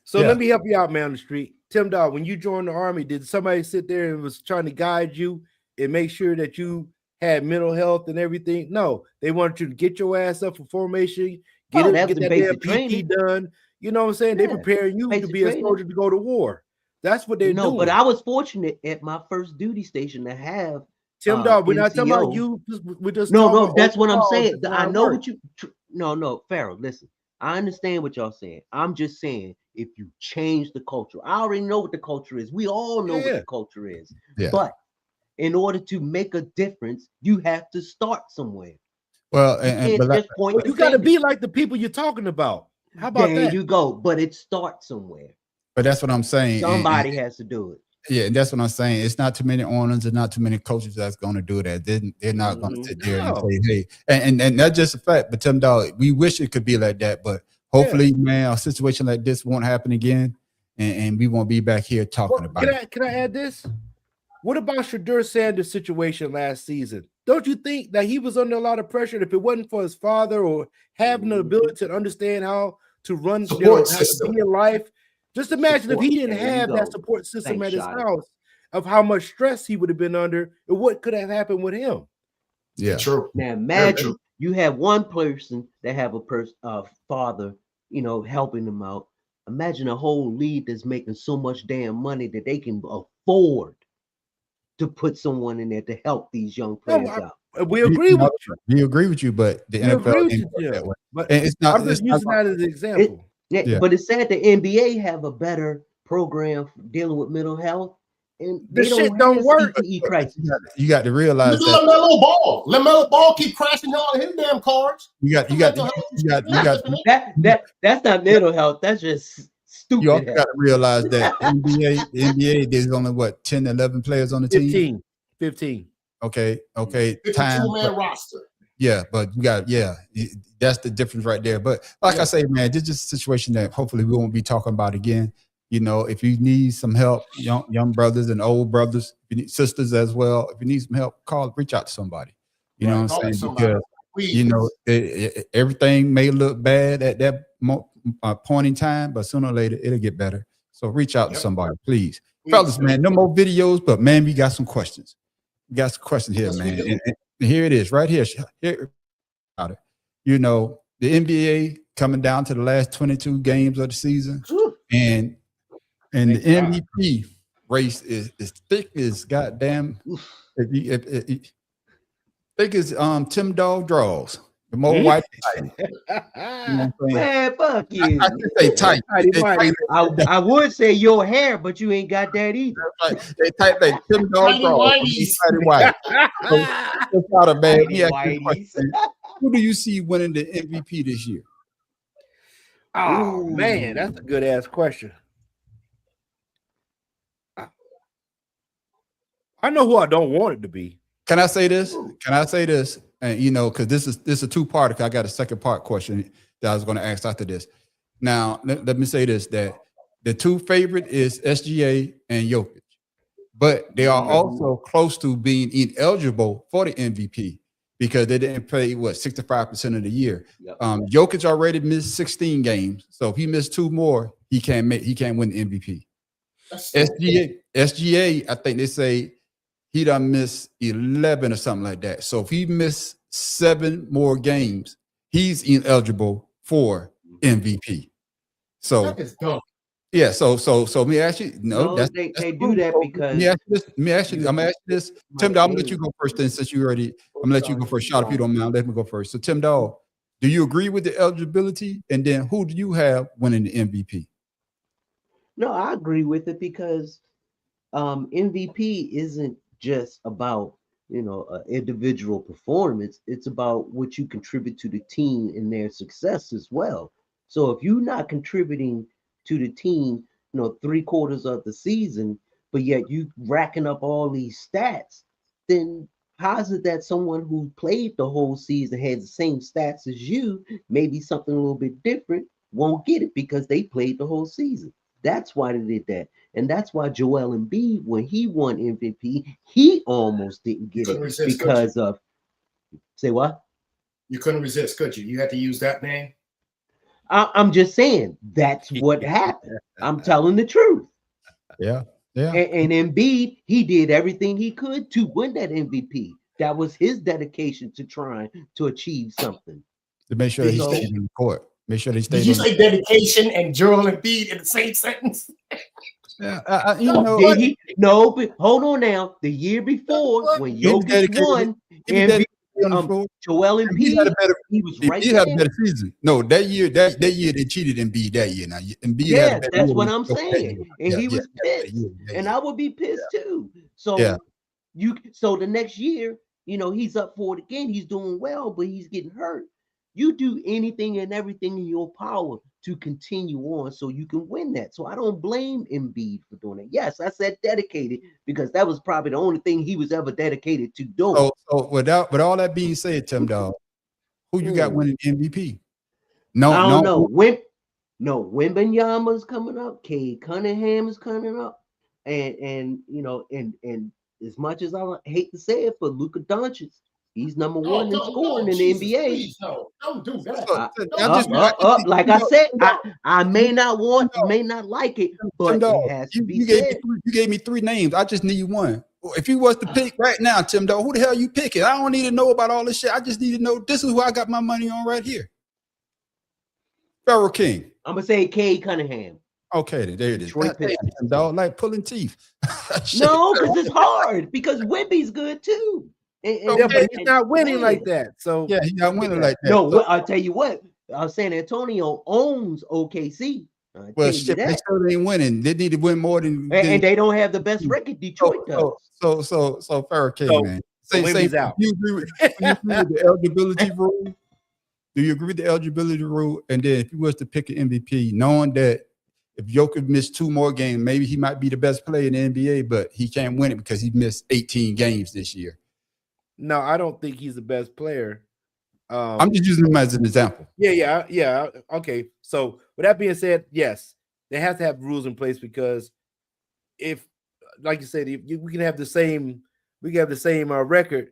So let me help you out, man, on the street. Tim Dog, when you joined the Army, did somebody sit there and was trying to guide you and make sure that you had mental health and everything? No, they wanted you to get your ass up for formation, get that damn PT done. You know what I'm saying? They preparing you to be a soldier to go to war. That's what they're doing. But I was fortunate at my first duty station to have Tim Dog. We're not talking about you. We're just no. That's what I'm saying. I know what you. No, Pharaoh. Listen, I understand what y'all saying. I'm just saying if you change the culture, I already know what the culture is. We all know what the culture is. Yeah. But in order to make a difference, you have to start somewhere. Well, you got to be like the people you're talking about. How about that? There you go. But it starts somewhere. But that's what I'm saying. Somebody has to do it. Yeah, that's what I'm saying. It's not too many owners and not too many coaches that's going to do that. They're not going to sit there and say, hey, and that's just a fact. But Tim Dog, we wish it could be like that. But hopefully, man, a situation like this won't happen again. And we won't be back here talking about it. Can I add this? What about Shedeur Sanders' situation last season? Don't you think that he was under a lot of pressure? If it wasn't for his father or having the ability to understand how to run your life, just imagine if he didn't have that support system at his house, of how much stress he would have been under and what could have happened with him. Yeah, true. Now imagine you have one person that have a father, helping them out. Imagine a whole league that's making so much damn money that they can afford to put someone in there to help these young players out. We agree with you. We agree with you, but the We NFL agree with ain't you, work Jim. that way. But And it's not. I'm just It's not using that as an example. Yeah. But it's sad the NBA have a better program for dealing with mental health, and The they shit don't don't have work. CTE crisis. You got to realize Look at that LaMelo Ball. LaMelo Ball keep crashing all his damn cards. you got That's not mental health. That's just stupid. you also health. got to realize that the NBA there's only what 10, 11 players on the team. 15. Okay. 52-man roster. Yeah, but you got that's the difference right there. But like I say, man, this is just a situation that hopefully we won't be talking about again. You know, if you need some help, young brothers and old brothers, you need sisters as well. If you need some help, reach out to somebody. You know what I'm saying? Because you know everything may look bad at that point in time, but sooner or later it'll get better. So reach out to somebody, please, fellas. Man, no more videos, but man, we got some questions. We got some questions here, man. And here it is, right here. You know, the NBA coming down to the last 22 games of the season, and the MVP race is thick as goddamn. Thick as Tim Dog draws. The more white, you know what I'm saying? Man, fuck you. I should say tight. I would say your hair, but you ain't got that either. They type that Tim Dog draws. White. Who do you see winning the MVP this year? Oh man, that's a good ass question. I know who I don't want it to be. Can I say this? And you know, because this is a two-part. I got a second part question that I was going to ask after this. Now, let me say this: that the two favorite is SGA and Jokic, but they are also close to being ineligible for the MVP because they didn't play 65% of the year. Yep. Jokic already missed 16 games, so if he missed 2 more, he can't win the MVP. SGA, I think they say he done missed 11 or something like that. So if he missed 7 more games, he's ineligible for MVP. So That is dumb. yeah, so let me ask you. They do that because let me ask you. I'm gonna ask you this, Tim Dog. I'm gonna let you go first. Then, since you already, I'm gonna let you go first. Shot, if you don't mind, let me go first. So, Tim Dog, do you agree with the eligibility? And then, who do you have winning the MVP? No, I agree with it because MVP isn't just about individual performance. It's about what you contribute to the team and their success as well. So if you're not contributing to the team, 3/4 of the season, but yet you racking up all these stats, then how is it that someone who played the whole season had the same stats as you, maybe something a little bit different, won't get it because they played the whole season? That's why they did that. And that's why Joel Embiid, when he won MVP, he almost didn't get it because of, say what? You couldn't resist, could you? You had to use that name? I'm just saying that's what happened. I'm telling the truth. Yeah. And Embiid, he did everything he could to win that MVP. That was his dedication to trying to achieve something. To make sure he stayed in the court. Make sure they stayed. Did you say dedication and Joel Embiid in the same sentence? Yeah, did he? No, but hold on now. The year before, when Jokic won, Joel Embiid, he was right there. He had a better season. No, that year they cheated Embiid that year. Now, Embiid that's what I'm saying. And he was pissed, and I would be pissed too. So so the next year, he's up for it again. He's doing well, but he's getting hurt. You do anything and everything in your power to continue on so you can win that. So I don't blame Embiid for doing it. Yes, I said dedicated because that was probably the only thing he was ever dedicated to doing. So with all that being said, Tim Dog, who you got winning MVP? No, I don't know. Wembanyama's coming up. Cade Cunningham is coming up, and as much as I hate to say it, but Luka Doncic. He's number one in scoring in the NBA. Please, no, don't do that. Like I said, I may not like it, but it has to be said. You gave me 3 names. I just need one. If you was to pick right now, Tim Dog, who the hell you picking? I don't need to know about all this shit. I just need to know this is who I got my money on right here. Pharaoh King. I'm gonna say Cade Cunningham. Okay, then there it is. Detroit Damn, Pistons. dog, like pulling teeth. Shit. No, because it's hard. Because Wemby's good too. Yeah, but he's not winning like that. So Yeah, he not winning like that. No, So, I'll tell you what. San Antonio owns OKC. I'll well, tell you shit, they that. still ain't winning. They need to win more than. And they don't have the best record Detroit does. So Pharaoh King, So- man. so Wemby's out. Do you agree with the eligibility rule? Do you agree with the eligibility rule? And then if you was to pick an MVP, knowing that if Jokic missed 2 more games, maybe he might be the best player in the NBA, but he can't win it because he missed 18 games this year. no, I don't think he's the best player. I'm just using him as an example. Yeah. Okay. So with that being said, yes, they have to have rules in place because if, like you said, we can have the same record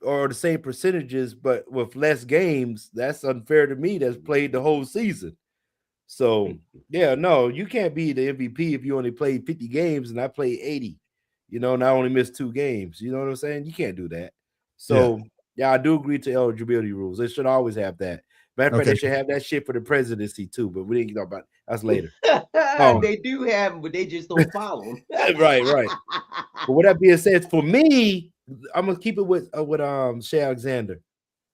or the same percentages, but with less games, that's unfair to me. That's played the whole season. So yeah, no, you can't be the MVP if you only played 50 games and I played 80. And I only missed 2 games. You know what I'm saying? You can't do that. So yeah, I do agree to eligibility rules. They should always have that. Matter of fact, they should have that shit for the presidency too. But we didn't talk about that's later. They do have them, but they just don't follow them. Right. But with that being said, for me, I'm gonna keep it with Shea Alexander,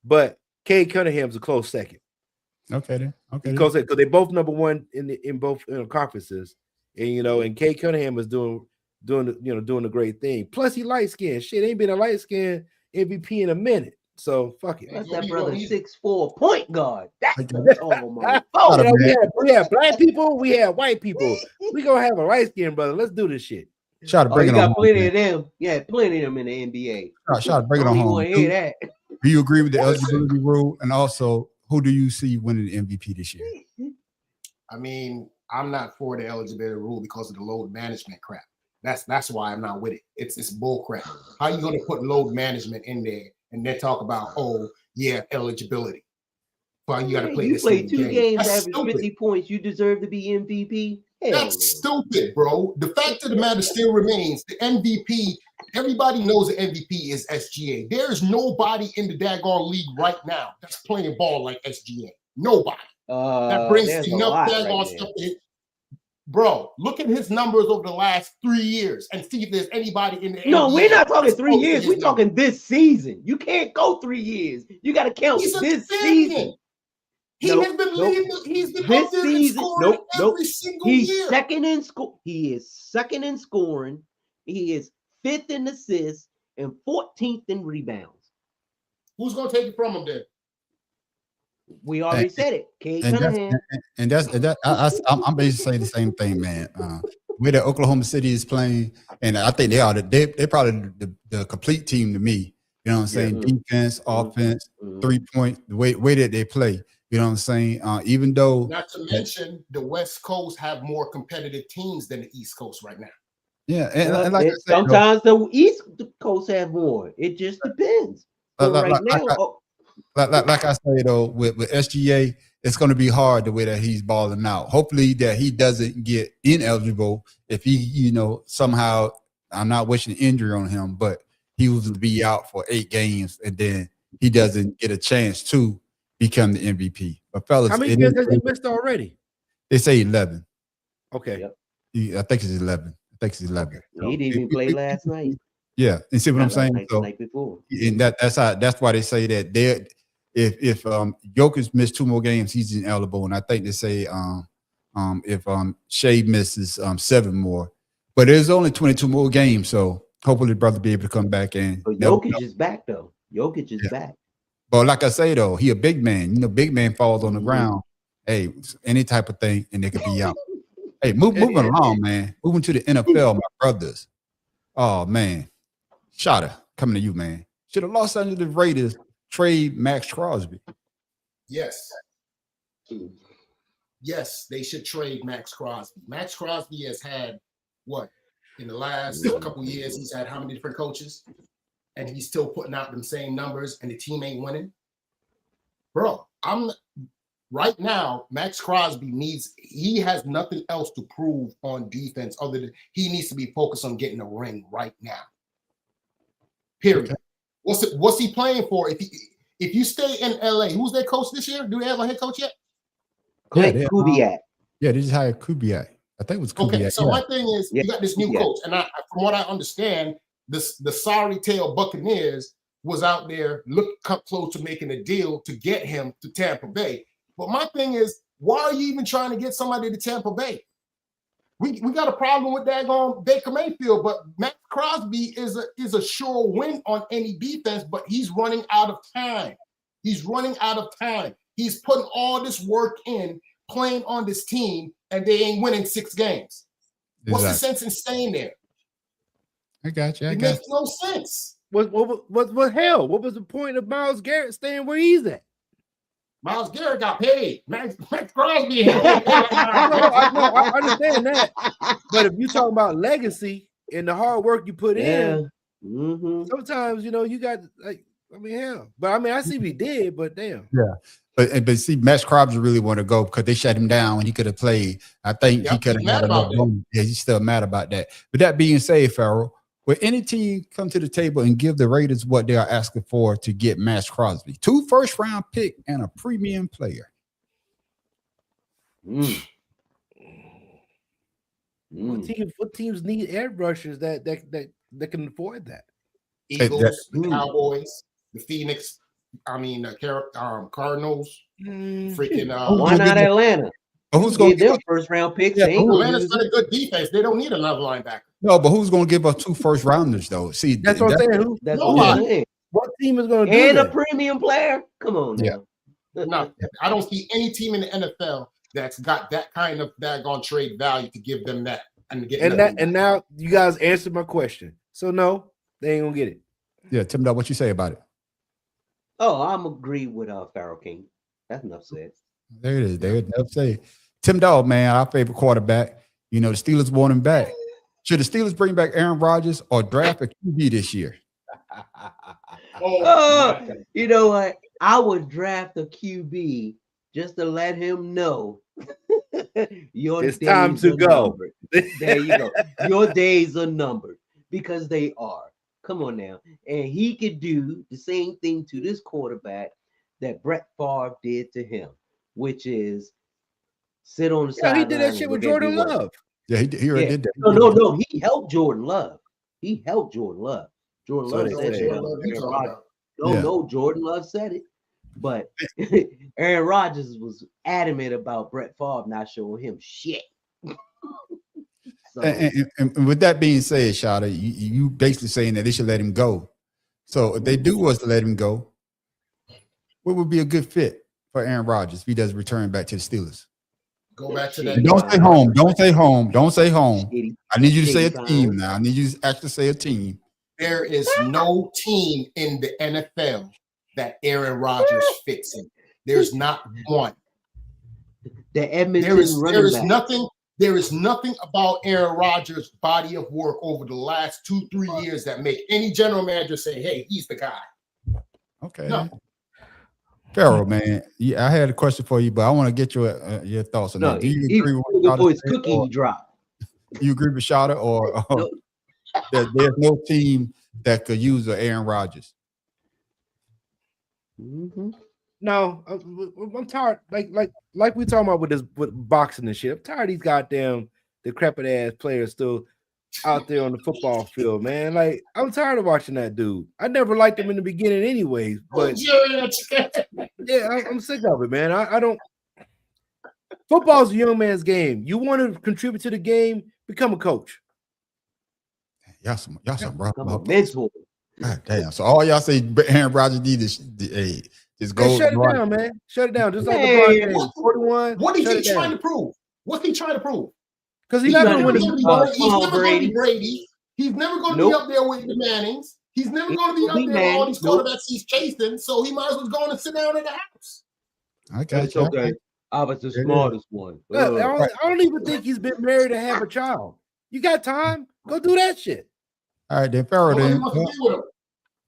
but Cade Cunningham's a close second. Okay then. Okay. Because they both number one in both conferences, and Cade Cunningham is doing a great thing. Plus, he light skinned. Shit, ain't been a light skinned MVP in a minute. So fuck it. That's that brother 6'4" point guard. That's the tall motherfucker. We have black people, we have white people. We gonna have a light skinned brother. Let's do this shit. Try to bring you it on. got plenty of them. Yeah, plenty of them in the NBA. Try to bring it on home. Want to hear that? Do you agree with the eligibility rule? And also, who do you see winning the MVP this year? I mean, I'm not for the eligibility rule because of the load management crap. That's why I'm not with it. It's bull crap. How you gonna put load management in there and then talk about eligibility? Well, you got to play. You play 2 games, That's average stupid. 50 points. You deserve to be MVP. That's stupid, bro. The fact of the matter still remains: the MVP. Everybody knows the MVP is SGA. There is nobody in the daggone league right now that's playing ball like SGA. Nobody. That brings enough daggone stuff to it. Bro, look at his numbers over the last 3 years and see if there's anybody in the No, NBA we're not talking 3 years. We're numbers. talking this season. You can't go 3 years. You got to count He's a this champion. season. He has been leading. He's been This up there season, scoring every single He's year. second in score. He is second in scoring. He is 5th in assists and 14th in rebounds. Who's gonna take it from him then? We already said it. Cade And Cunningham. I'm basically saying the same thing, man. Where the Oklahoma City is playing, and I think they're probably the complete team to me. You know what I'm saying? Defense, offense, 3-point, the way that they play. You know what I'm saying? Even though, Not to mention, the West Coast have more competitive teams than the East Coast right now. yeah, and like I said, Sometimes the East Coast have more. It just depends. But right now, like I say though, with SGA, it's going to be hard the way that he's balling out. Hopefully that he doesn't get ineligible if he, somehow, I'm not wishing injury on him, but he was to be out for 8 games and then he doesn't get a chance to become the MVP. But fellas, How many games has he missed already? They say 11. Okay. Yep. I think it's 11. he didn't even play last night. Yeah, and see what I'm saying? The night before. And that's why they say that if Jokic missed 2 more games, he's ineligible. And I think they say if Shea misses 7 more, but there's only 22 more games, so hopefully the brother be able to come back and. But Jokic is back though. Jokic is back. But like I say though, he a big man. Big man falls on the ground. Hey, any type of thing, and they could be out. Hey, moving along, man. Moving to the NFL, my brothers. Oh man, Shada, coming to you, man. Should the Los Angeles Raiders trade Max Crosby? Yes. Yes, they should trade Max Crosby. Max Crosby has had what in the last couple years? He's had how many different coaches, and he's still putting out them same numbers, and the team ain't winning. Bro, right now. Max Crosby he has nothing else to prove on defense other than he needs to be focused on getting a ring right now. Period. Okay. What's he playing for? If you stay in LA, who's their coach this year? Do they have a head coach yet? Clint they- Kubiak. Yeah, they just hired Kubiak. I think it was Kubiak. Okay, so yeah. my thing is, you got this new Yeah. coach, and from what I understand, the sorry tail Buccaneers was out there come close to making a deal to get him to Tampa Bay. But my thing is, why are you even trying to get somebody to Tampa Bay? We got a problem with that on Baker Mayfield, but Matt Crosby is a sure win on any defense, but he's running out of time. He's running out of time. He's putting all this work in playing on this team, and they ain't winning 6 games. What's the sense in staying there? I got you. It makes no sense. What hell? What was the point of Myles Garrett staying where he's at? Myles Garrett got paid. Max Crosby. I understand that. But if you're talking about legacy and the hard work you put in, sometimes, you got hell. But I see if he did, but damn. Yeah. But see, Max Crosby really want to go because they shut him down when he could have played. I think he could have had another one. Yeah, he's still mad about that. But that being said, Farrell, will any team come to the table and give the Raiders what they are asking for to get Max Crosby? 2 first-round pick and a premium player. What teams need air rushers that can afford that? Eagles, the Cowboys, the Phoenix. Cardinals. Freaking. Why not Atlanta? Who's going to give them first-round picks? Yeah, Atlanta's got a good defense. They don't need another linebacker. No, but who's going to give us 2 first-rounders though? See, that's what I'm saying. That's what I'm saying. What team is going to do and that? A premium player? Come on, now. No, I don't see any team in the NFL that's got that kind of daggone trade value to give them that and get and now you guys answered my question. So no, they ain't gonna get it. Yeah, Tim, what you say about it? Oh, I'm agree with Farrell King. That's enough said. There it is. There it enough say. Tim Dog, man, our favorite quarterback. The Steelers want him back. Should the Steelers bring back Aaron Rodgers or draft a QB this year? You know what? I would draft a QB just to let him know it's time to go. There you go. Your days are numbered because they are. Come on now. And he could do the same thing to this quarterback that Brett Favre did to him, which is sit on the side. He did that shit with Jordan Love. Yeah, he already did that. No. He helped Jordan Love. Jordan Love said it. No, Jordan Love said it. But Aaron Rodgers was adamant about Brett Favre not showing him shit. And with that being said, Shada, you basically saying that they should let him go. So if they do was to let him go, what would be a good fit for Aaron Rodgers if he does return back to the Steelers? Go back to that. And don't say home. Don't say home. Don't say home. I need you to say a team now. I need you to actually say a team. There is no team in the NFL that Aaron Rodgers fits in. There's not one. The Edmonton There is nothing about Aaron Rodgers' body of work over the last 2-3 years that make any general manager say, "Hey, he's the guy." Okay. No. Farrell, man, I had a question for you, but I want to get your thoughts on that. Do you agree with Shada cookie drop? You agree with Shada, or there's no team that could use an Aaron Rodgers? No, I'm tired. Like we talking about with boxing and shit. I'm tired of these goddamn decrepit ass players still out there on the football field, man. Like, I'm tired of watching that dude. I never liked him in the beginning, anyways. But yeah, I'm sick of it, man. I don't. Football's a young man's game. You want to contribute to the game, become a coach. Y'all some rough mentor. God damn. So all y'all say Aaron Rodgers needs to just go. Shut it down, man. Shut it down. Just like LeBron James. 41. What is he trying to prove? What's he trying to prove? Because he's not going to win. He's never going to be Brady. He's never going to be up there with the Mannings. He's never going to be up there with all these quarterbacks he's chasing. So he might as well go and sit down in the house. I got you. Okay. I was the smartest one. Look, I don't even think he's been married to have a child. You got time? Go do that shit. All right, then Farrell. Then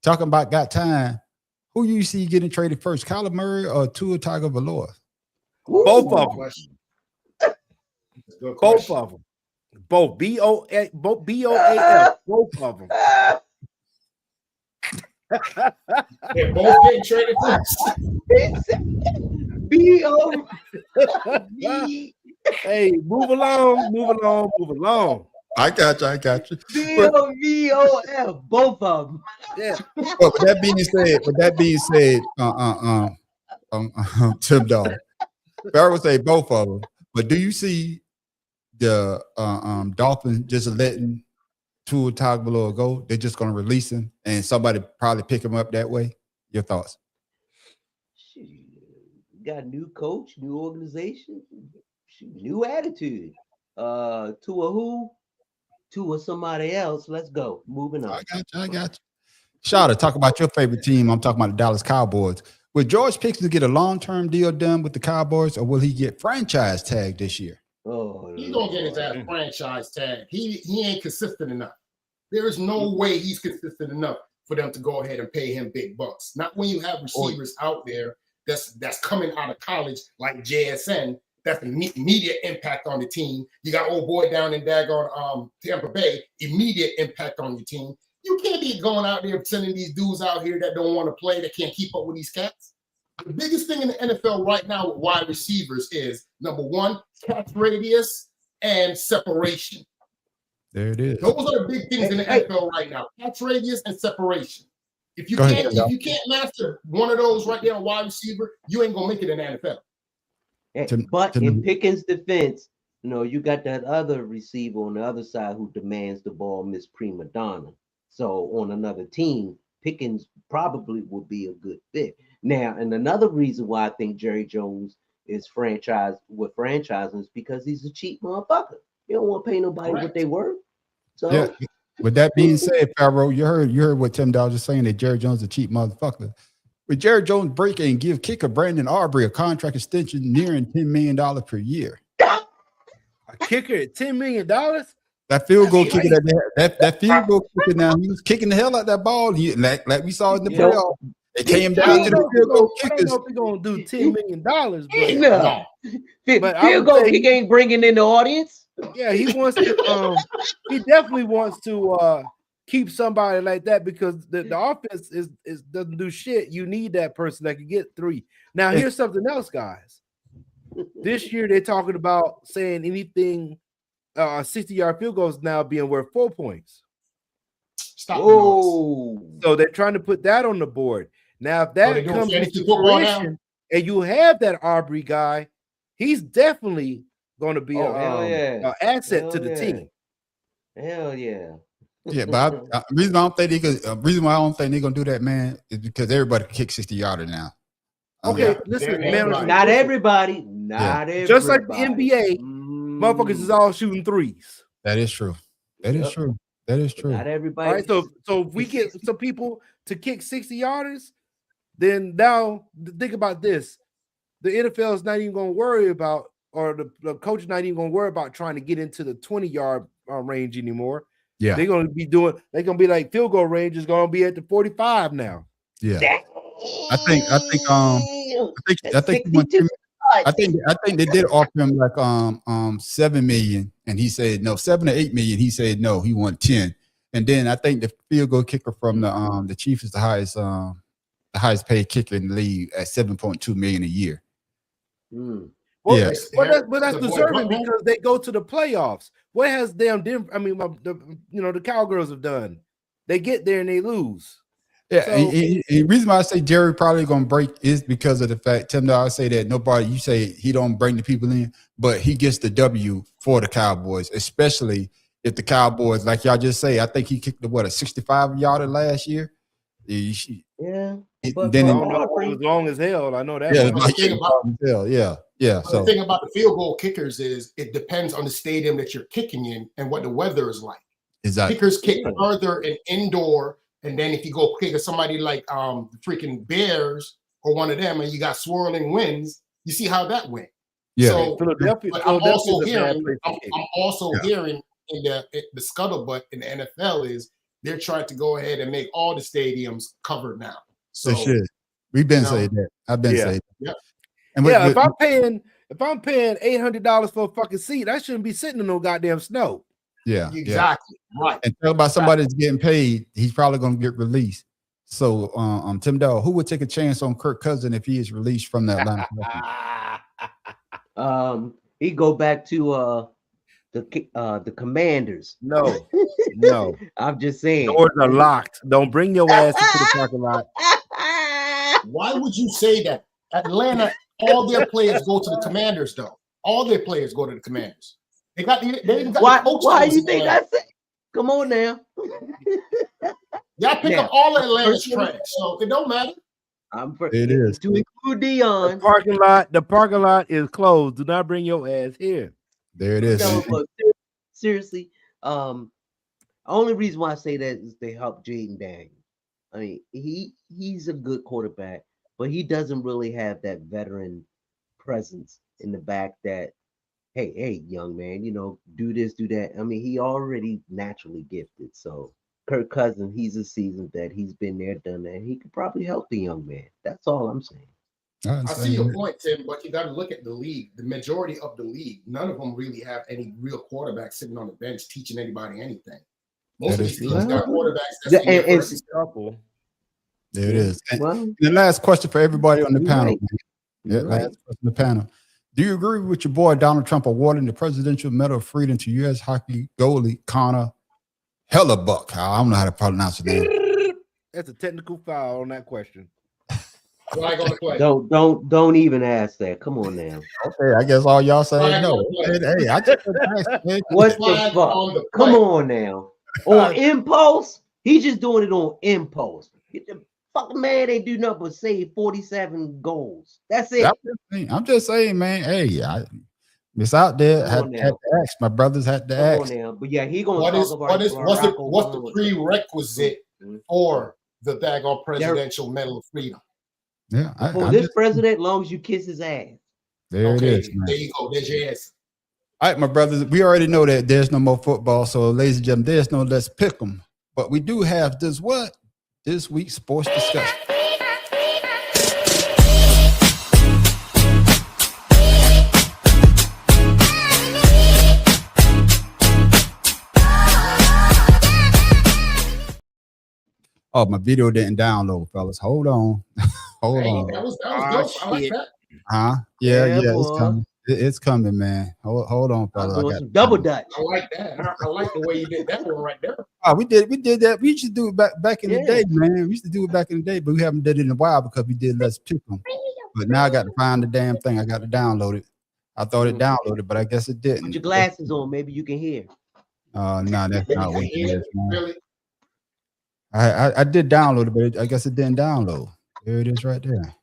talking about got time. Who you see getting traded first, Kyler Murray or Tua Tagovailoa? Both of them. Both of them. Both B-O-A-L. Both of them. They're both getting traded first. B-O-V. Hey, move along. I got you. B-O-V-O-F. Both of them. Yeah. But with that being said, Tim Dog, Farrell would say both of them. But do you see the Dolphins just letting Tua Tagovailoa go? They're just going to release him, and somebody probably pick him up that way. Your thoughts? Shoot. Got a new coach, new organization, new attitude. To a who? To a somebody else. Let's go. Moving on. I got you. Shada, talk about your favorite team. I'm talking about the Dallas Cowboys. Will George Pickens get a long-term deal done with the Cowboys, or will he get franchise tagged this year? Oh, He's gonna get his ass franchise tag. He ain't consistent enough. There is no way he's consistent enough for them to go ahead and pay him big bucks. Not when you have receivers out there that's coming out of college like JSN. That's immediate impact on the team. You got old boy down in daggone Tampa Bay, immediate impact on your team. You can't be going out there sending these dudes out here that don't want to play, that can't keep up with these cats. The biggest thing in the NFL right now with wide receivers is, number one, catch radius and separation. There it is. Those are the big things in the NFL right now: catch radius and separation. If you can't master one of those right there on wide receiver, you ain't gonna make it in the NFL. But in Pickens' defense, you got that other receiver on the other side who demands the ball, Miss Prima Donna. So on another team, Pickens probably would be a good fit. Now, and another reason why I think Jerry Jones is franchising is because he's a cheap motherfucker. You don't want to pay nobody what they worth. So yeah. With that being said, Pharaoh, you heard what Tim Dawes is saying, that Jerry Jones is a cheap motherfucker. With Jerry Jones break and give kicker Brandon Aubrey a contract extension nearing $10 million per year. A kicker at $10 million? That field goal kicker, that field goal kicker now, he was kicking the hell out that ball. Like we saw in the playoff. It came down to the field goal kickers. I don't know if we're going to do $10 million, but field goal kicker ain't bringing in the audience. Yeah, he wants to. He definitely wants to keep somebody like that, because the offense is doesn't do shit. You need that person that can get 3. Now, here's something else, guys. This year they're talking about saying anything 60-yard field goals now being worth 4 points. Oh, so they're trying to put that on the board. Now, if that comes into fruition and you have that Aubrey guy, he's definitely going to be an asset to the team. Hell yeah. Yeah, but the reason why I don't think they're gonna do that, man, is because everybody can kick 60-yarder now. Okay, listen, man. Not everybody. Just like the NBA, motherfuckers is all shooting threes. That is true. That is true. Not everybody. All right, so if we get some people to kick 60-yarders, then now think about this: the NFL is not even going to worry about, or the coach is not even going to worry about trying to get into the 20-yard range anymore. Yeah, they're going to be doing. They're going to be like field goal range is going to be at the 45 now. Yeah, I think they did offer him like $7 million, and he said no. $7 or $8 million, he said no. He wanted 10, and then I think the field goal kicker from the Chiefs is the highest paid kicker in the league at $7.2 million a year. Mm. Well, yeah, but that's deserving because they go to the playoffs. What has the Cowgirls have done? They get there and they lose. Yeah, so, and the reason why I say Jerry probably gonna break is because of the fact Tim Dawes say that you say he don't bring the people in, but he gets the W for the Cowboys, especially if the Cowboys, like y'all just say, I think he kicked a 65-yarder last year. Yeah. But then it was long as hell. I know that. Yeah. So the thing about the field goal kickers is it depends on the stadium that you're kicking in and what the weather is like. Exactly. Kickers kick further and indoor, and then if you go kick at somebody like the freaking Bears or one of them, and you got swirling winds, you see how that went. Yeah. So, but I'm also hearing in the scuttlebutt in the NFL is they're trying to go ahead and make all the stadiums covered now. So they should. We've been saying that. I've been saying that. Yeah. And if I'm paying $800 for a fucking seat, I shouldn't be sitting in no goddamn snow. Yeah, exactly. Right. And tell about somebody that's getting paid, he's probably going to get released. So, Tim Dawg, who would take a chance on Kirk Cousins if he is released from the Atlanta Falcons? He go back to the Commanders. No. I'm just saying. Doors are locked. Don't bring your ass into the parking lot. Why would you say that? Atlanta, all their players go to the Commanders, though. All their players go to the Commanders. They even got Why? the coach. Why you think that's it? Come on now. Y'all pick up all Atlanta's trash, so it don't matter. It is to include Dion. The parking lot is closed. Do not bring your ass here. There it is. No, but seriously, only reason why I say that is they help Jaden Daniels. I mean, he's a good quarterback, but he doesn't really have that veteran presence in the back that, hey, young man, do this, do that. I mean, he already naturally gifted. So Kirk Cousins, he's a seasoned vet. He's been there, done that. He could probably help the young man. That's all I'm saying. I see your point, Tim, but you got to look at the league. The majority of the league, none of them really have any real quarterbacks sitting on the bench teaching anybody anything. Most of these teams got quarterbacks. There it is. And the last question for everybody on the panel. Last question on the panel. Do you agree with your boy Donald Trump awarding the Presidential Medal of Freedom to U.S. hockey goalie Connor Hellebuck? I don't know how to pronounce his name. That's a technical foul on that question. Don't even ask that. Come on now. Okay, I guess all y'all say no. Hey, I just what the fuck? Come on now. On impulse, he's just doing it on impulse. The fucking man ain't do nothing but save 47 goals. That's it. I'm just saying, man. Hey, it's out there. Had to ask. My brothers had to ask. Now. But yeah, he gonna what's the prerequisite for the daggone Presidential Medal of Freedom? Yeah, for this president, long as you kiss his ass. There it is. Man. There you go. There's your ass. All right, my brothers, we already know that there's no more football. So, ladies and gentlemen, there's no Let's Pick 'em. But we do have this week's sports discussion. Oh, my video didn't download, fellas. Hold on. Hold on. That was dope. I like that. Yeah, it's coming. It's coming, man. Hold on, fellas. I got some double dutch. I like that. I like the way you did that one right there. We did that. We used to do it back in the day, man. We used to do it back in the day, but we haven't did it in a while because we did Let's Pick 'em. But now I got to find the damn thing. I got to download it. I thought it downloaded, but I guess it didn't. Put your glasses on, maybe you can hear. No, that's not what it is, man. Really? I did download it, but I guess it didn't download. There it is right there.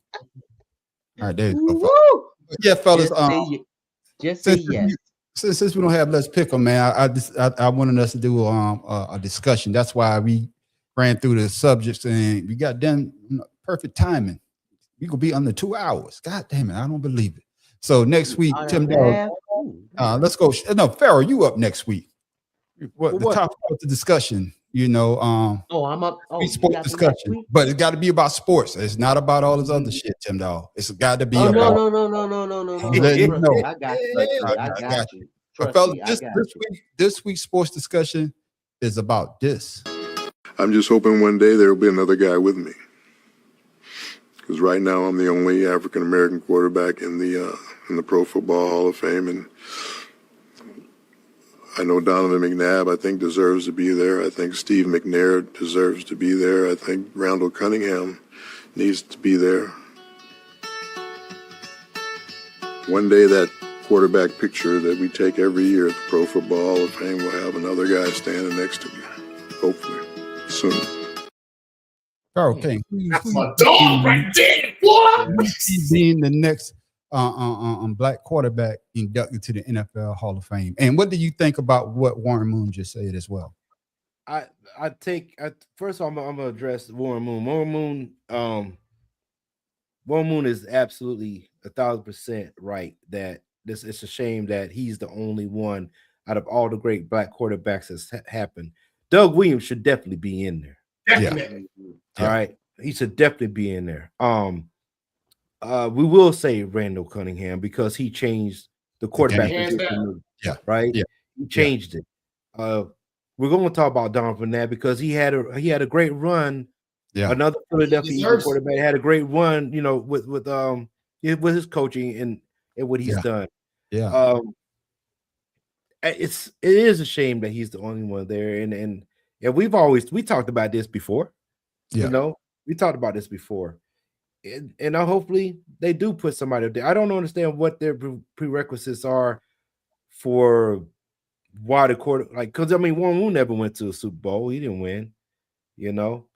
All right, there you go. Yeah, fellas. Just say yes. Since we don't have Let's Pick 'em, man, I wanted us to do a discussion. That's why we ran through the subjects and we got done perfect timing. We could be under 2 hours. God damn it, I don't believe it. So next week, Tim Dawg, let's go. No, Pharaoh, you up next week. What the topic of the discussion? I'm up. Sports discussion, but it's got to be about sports. It's not about all this other shit, Tim Dawg. It's got to be. No. I got you. Fellas, this week's sports discussion is about this. I'm just hoping one day there will be another guy with me. Because right now I'm the only African American quarterback in the Pro Football Hall of Fame, and I know Donovan McNabb, I think, deserves to be there. I think Steve McNair deserves to be there. I think Randall Cunningham needs to be there. One day that quarterback picture that we take every year at the Pro Football Hall of Fame will have another guy standing next to me, hopefully, soon. Pharaoh King. That's my dog right there. What? He's being the next black quarterback inducted to the NFL Hall of Fame. And what do you think about what Warren Moon just said as well? First of all, I'm gonna address Warren Moon. Warren Moon is absolutely 1,000% right that it's a shame that he's the only one out of all the great black quarterbacks that's happened. Doug Williams should definitely be in there. Definitely. All right, he should definitely be in there. We will say Randall Cunningham because he changed the quarterback position. Right. Yeah, he changed it. We're going to talk about Donovan McNabb because he had a great run Yeah. Another Philadelphia Eagles deserves it. quarterback had a great run, you know, with his coaching and what he's done. Yeah. It is a shame that he's the only one there, and we talked about this before. Yeah. You know, we talked about this before, and hopefully they do put somebody up there. I don't understand what their prerequisites are for why the quarter, like, because I mean, Warren Moon never went to a Super Bowl. He didn't win, you know.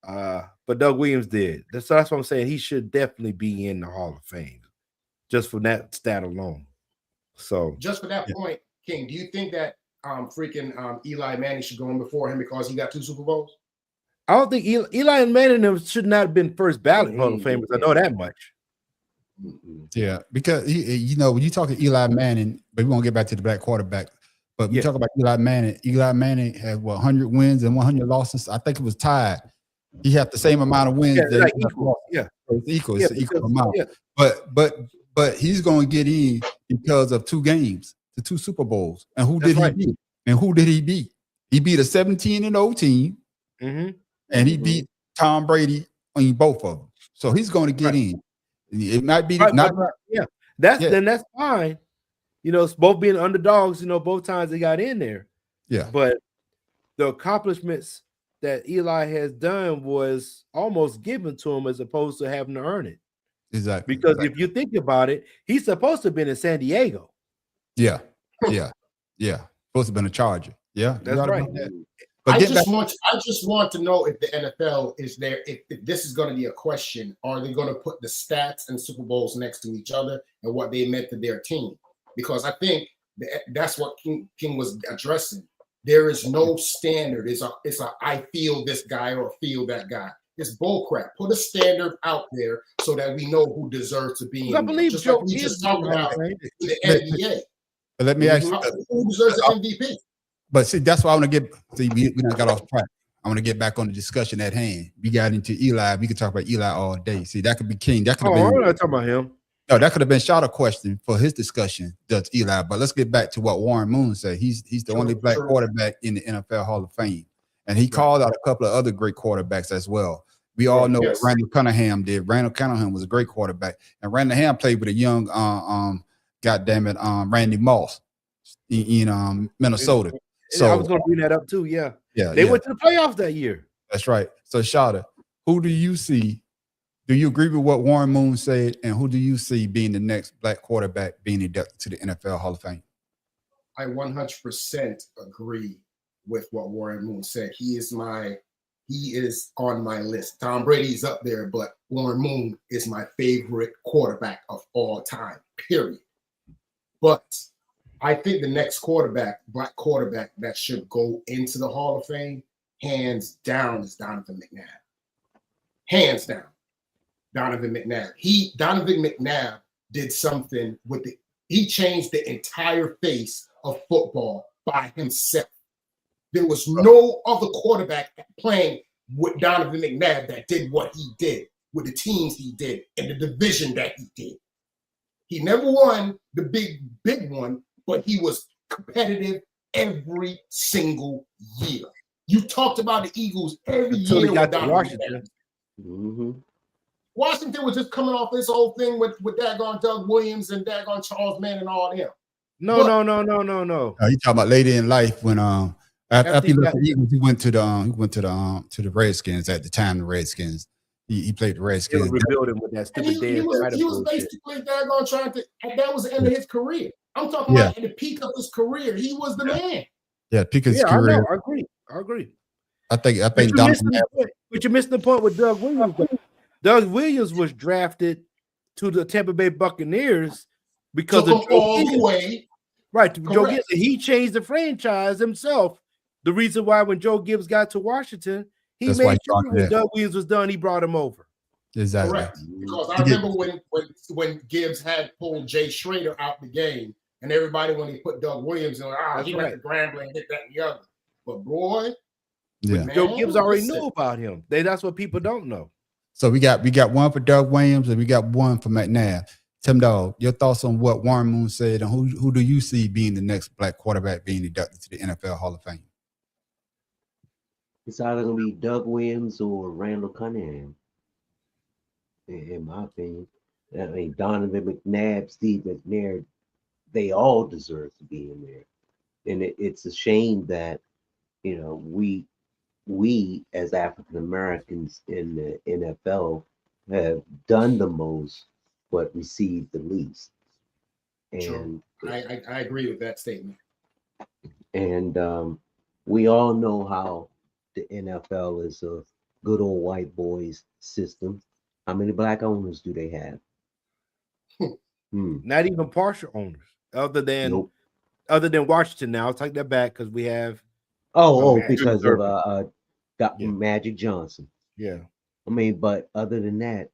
But Doug Williams did. That's what I'm saying. He should definitely be in the Hall of Fame, just for that stat alone. So just for that point, King, do you think that Eli Manning should go in before him because he got 2 Super Bowls? I don't think Eli Manning should not have been first ballot Hall of Famers. I know that much. Yeah, because you know, when you talk to Eli Manning, but we won't get back to the black quarterback. But we talk about Eli Manning. Eli Manning had 100 wins and 100 losses. I think it was tied. He had the same amount of wins. Yeah, like equal. Yeah, it's equal. It's an equal amount. Yeah. But he's going to get in because of 2 games, the 2 Super Bowls. And who did he beat? And who did he beat? He beat a 17-0 team, and he beat Tom Brady on both of them. So he's going to get in. It might be not. That's fine. You know, it's both being underdogs. You know, both times they got in there. Yeah, but the accomplishments that Eli has done was almost given to him as opposed to having to earn it. Exactly. Because if you think about it, he's supposed to have been in San Diego. Yeah. Supposed to have been a Charger. Yeah, that's right. I just want to know if the NFL is there. If this is going to be a question, are they going to put the stats and Super Bowls next to each other and what they meant to their team? Because I think that's what King was addressing. There is no standard. It's a I feel this guy or feel that guy. It's bullcrap. Put a standard out there so that we know who deserves to be in. I believe just Joe like we just talked about the NBA. But let me ask you, who deserves the MVP? But see, that's why I want to get. See, we not got off track. I want to get back on the discussion at hand. We got into Eli. We could talk about Eli all day. See, that could be King. That could have been. We're not talking about him. No, that could have been shot a question for his discussion. Does Eli? But let's get back to what Warren Moon said. He's the only black quarterback in the NFL Hall of Fame, and he called out a couple of other great quarterbacks as well. We all know what Randall Cunningham did. Randall Cunningham was a great quarterback, and Randall Cunningham played with a young, Randy Moss in Minnesota. So I was going to bring that up too. Yeah. They went to the playoffs that year. That's right. So Shada, who do you see? Do you agree with what Warren Moon said? And who do you see being the next black quarterback being inducted to the NFL Hall of Fame? I 100% agree with what Warren Moon said. He is on my list. Tom Brady's up there, but Warren Moon is my favorite quarterback of all time, period. But I think the next black quarterback that should go into the Hall of Fame, hands down, is Donovan McNabb. Hands down, Donovan McNabb. Donovan McNabb did something he changed the entire face of football by himself. There was no other quarterback playing with Donovan McNabb that did what he did, with the teams he did, and the division that he did. He never won the big one, but he was competitive every single year. You talked about the Eagles every year. He got to Washington. Washington was just coming off this whole thing with daggone Doug Williams and daggone Charles Mann and all them. No. You talking about later in life when after he left the Eagles, he went to the Redskins at the time. The Redskins. He played the Redskins. He was rebuilding with that stupid he was basically daggone trying to. That was the end of his career. I'm talking about at the peak of his career. He was the man. Yeah, peak of his career. I agree. I think But you're missing the point with Doug Williams. Doug Williams was drafted to the Tampa Bay Buccaneers because of all the way. Right. Joe Gibbs, he changed the franchise himself. The reason why when Joe Gibbs got to Washington, he made sure when Doug Williams was done, he brought him over. Exactly. Correct. Because I remember when Gibbs had pulled Jay Schrader out the game, and everybody when he put Doug Williams in, he went to Grambling and did that and the other. But boy, Joe Gibbs already knew about him. That's what people don't know. So we got one for Doug Williams and we got one for McNabb. Tim Dog, your thoughts on what Warren Moon said, and who do you see being the next black quarterback being inducted to the NFL Hall of Fame? It's either gonna be Doug Williams or Randall Cunningham, in my opinion. I mean, Donovan McNabb, Steve McNair, they all deserve to be in there. And it's a shame that, you know, we as African Americans in the NFL have done the most but received the least. True. And I agree with that statement. and we all know how the NFL is a good old white boys system. How many black owners do they have? Not even partial owners, other than Nope. Washington. Now I'll take that back because we have Oh, Magic because of got Yeah. Magic Johnson. yeah. I mean, but other than that,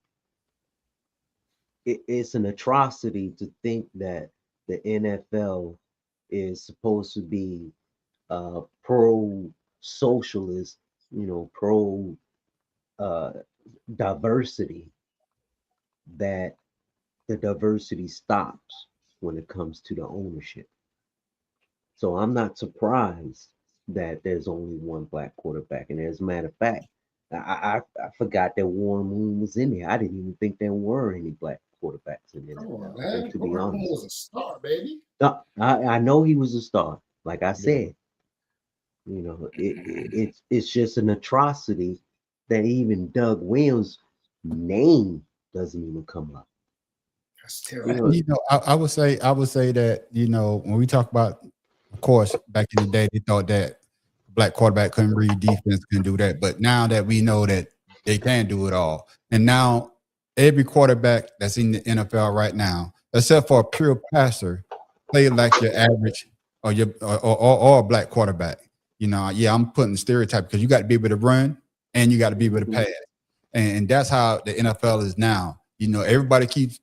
it's an atrocity to think that the NFL is supposed to be pro socialist, you know, pro diversity, that the diversity stops when it comes to the ownership. So I'm not surprised that there's only one black quarterback. And as a matter of fact, I forgot that Warren Moon was in there. I didn't even think there were any black quarterbacks in the Come on, NFL, man. to be Warren Moon honest. was a star, baby. No, I know he was a star. Like I said, you know, it's just an atrocity that even Doug Williams' name doesn't even come up. That's You terrible. know, You know, I would say that, you know, when we talk about, of course, back in the day, they thought that black quarterback couldn't read defense, couldn't do that. But now that we know that they can do it all, and now every quarterback that's in the NFL right now, except for a pure passer, play like your average or your or a black quarterback. You know, yeah, I'm putting the stereotype because you got to be able to run and you got to be able to pass, and that's how the NFL is now. You know, everybody keeps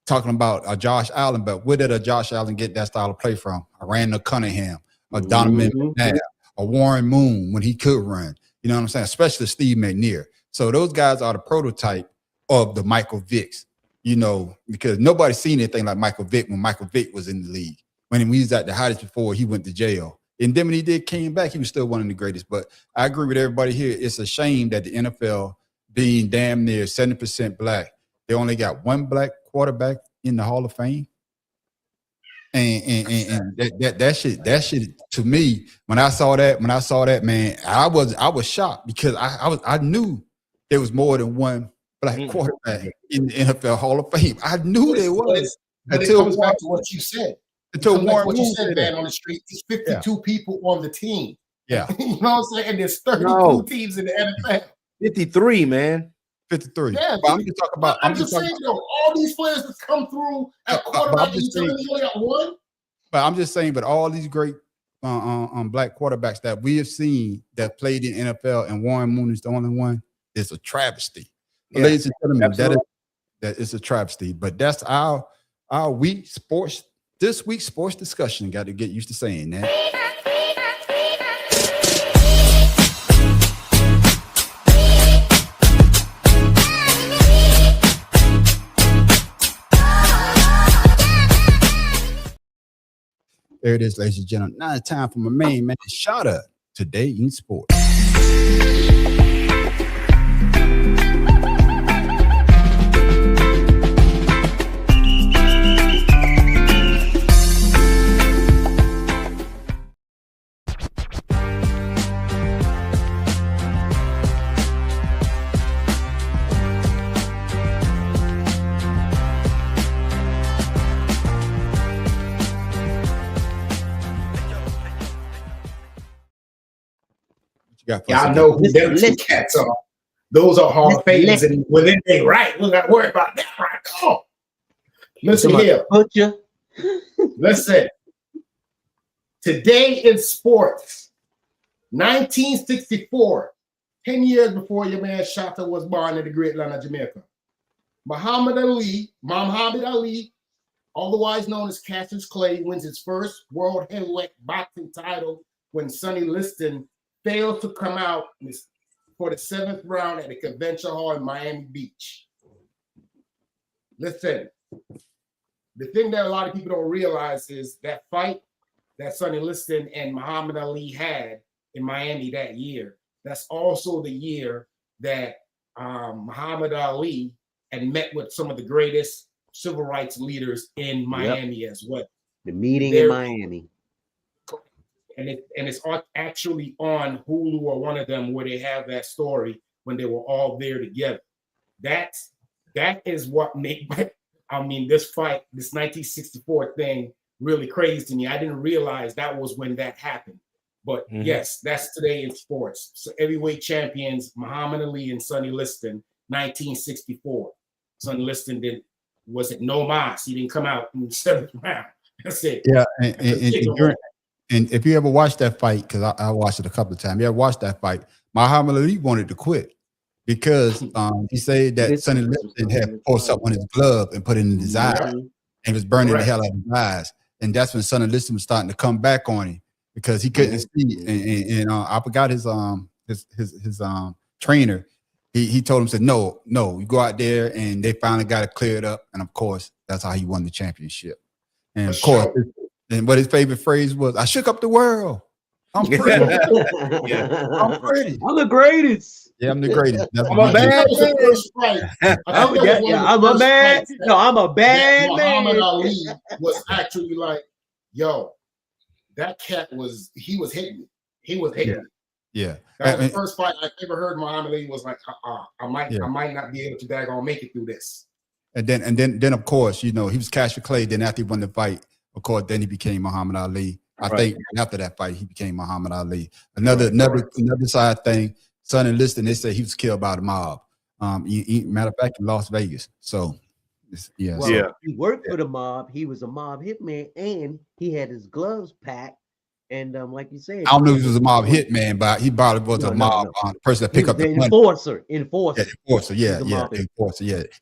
talking about Josh Allen, but where did Josh Allen get that style of play from? A Randall Cunningham, a Donovan McNabb, a Warren Moon when he could run. You know what I'm saying? Especially Steve McNair. So those guys are the prototype of the Michael Vicks, you know, because nobody's seen anything like Michael Vick when Michael Vick was in the league. When he was at the hottest before he went to jail. And then when he came back, he was still one of the greatest. But I agree with everybody here. It's a shame that the NFL, being damn near 70% black, they only got one black quarterback in the Hall of Fame. And that shit to me, when I saw that, man, I was shocked because I knew there was more than one black quarterback in the NFL Hall of Fame. I knew there was. But it comes back to what you said. Until Like Warren what you Moon said, did man, that. on the street. There's 52 people on the team. Yeah. You know what I'm saying? And there's 32 No. teams in the NFL. 53, man. 53. Yeah, But I'm just talking about. I'm just saying, though, all these players that come through at quarterback, and you telling me you only got one? But I'm just saying, but all these great black quarterbacks that we have seen that played in NFL, and Warren Moon is the only one, is a travesty. Yeah, Ladies and gentlemen, absolutely. that is a travesty. But that's our week sports. This week's sports discussion. Got to get used to saying that. There it is, ladies and gentlemen. Now it's time for my main man, Shada, today in sports. Y'all know who them two cats are. Those are Hall of Famers, and within they right, we got to worry about that right. Come on. Listen here. Listen. Today in sports, 1964, 10 years before your man Shatta was born in the great land of Jamaica. Muhammad Ali, otherwise known as Cassius Clay, wins his first world heavyweight boxing title when Sonny Liston failed to come out for the 7th round at the Convention Hall in Miami Beach. Listen, the thing that a lot of people don't realize is that fight that Sonny Liston and Muhammad Ali had in Miami that year that's also the year that Muhammad Ali had met with some of the greatest civil rights leaders in Miami as well. The meeting in Miami. And it's actually on Hulu or one of them where they have that story when they were all there together. That is what made this fight, this 1964 thing, really crazy to me. I didn't realize that was when that happened. But yes, that's today in sports. So heavyweight champions Muhammad Ali and Sonny Liston, 1964. Sonny Liston wasn't no mas. He didn't come out in the 7th round. That's it. Yeah, and if you ever watched that fight, because I watched it a couple of times, you ever watched that fight, Muhammad Ali wanted to quit because he said that Sonny Liston had poured something on his glove and put it in his eye, and he was burning the hell out of his eyes. And that's when Sonny Liston was starting to come back on him because he couldn't see. And I forgot his trainer. He told him, said, no, you go out there, and they finally got it cleared up. And of course, that's how he won the championship. And of course, and what his favorite phrase was, I shook up the world. I'm pretty. I'm pretty. I'm the greatest. Yeah, I'm the greatest. I'm a bad man. I'm a bad. No, I'm a bad man. Muhammad Ali was actually like, yo, that cat he was hitting me. He was hitting me. Yeah. That was the first fight I ever heard Muhammad Ali was like, I might not be able to daggone make it through this. And then of course, he was Cassius Clay. Then after he won the fight, of course, then he became Muhammad Ali. I think after that fight, he became Muhammad Ali. Another side thing, Sonny Liston, they say he was killed by the mob. Matter of fact, in Las Vegas. So, he worked for the mob. He was a mob hitman, and he had his gloves packed. And like you said, I don't know if he was a mob hitman, but he probably was a mob person that pick up the enforcer. Enforcer, yeah.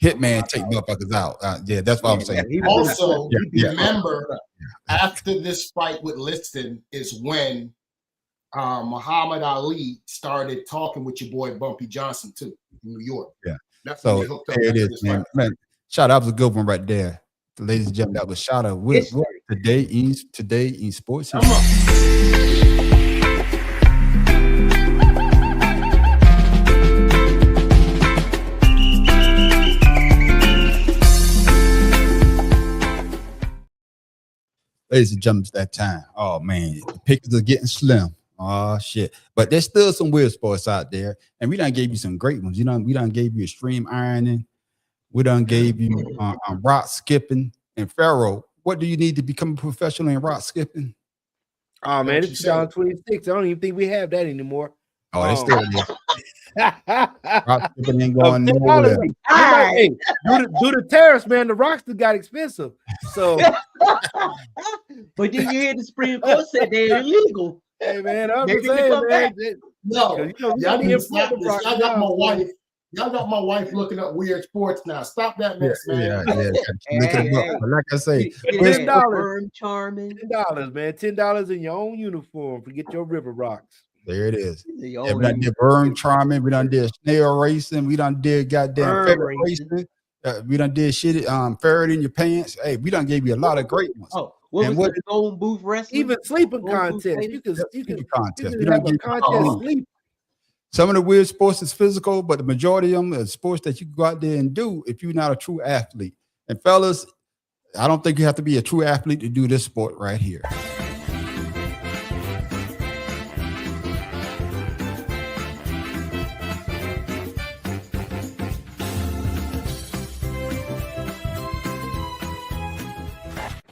Hitman take motherfuckers out. That's what I'm saying. Also, remember, after this fight with Liston is when Muhammad Ali started talking with your boy Bumpy Johnson too in New York. Yeah, that's so there it is, man. Shout out, was a good one right there. Ladies and gentlemen, that was Shout Out with today in sports. Ladies and gentlemen, it's that time. Oh man, the pictures are getting slim. Oh shit! But there's still some weird sports out there, and we done gave you some great ones. We done gave you extreme ironing. We done gave you rock skipping and Pharaoh. What do you need to become a professional in rock skipping? Oh man, it's 2026. I don't even think we have that anymore. Oh, it's still there. Rock skipping ain't going nowhere. Hey, do the tariffs, man. The rocks got expensive. So, but then you hear the Supreme Court said they're illegal. Hey man, I'm saying, man. No, y'all got my wife. Y'all got my wife looking up weird sports now. Stop that mess, man. Like I say, $10. Charming. $10, man. $10 in your own uniform. Forget your river rocks. There it is. We done did Worm Charming. We done did snail racing. We done did goddamn ferret racing. We done did shit. Ferret in your pants. Hey, we done gave you a lot of great ones. Oh, what was the Golden Booth wrestling? Even sleeping contest. You can contest. We have a contest sleep. Some of the weird sports is physical, but the majority of them are sports that you can go out there and do if you're not a true athlete. And fellas, I don't think you have to be a true athlete to do this sport right here.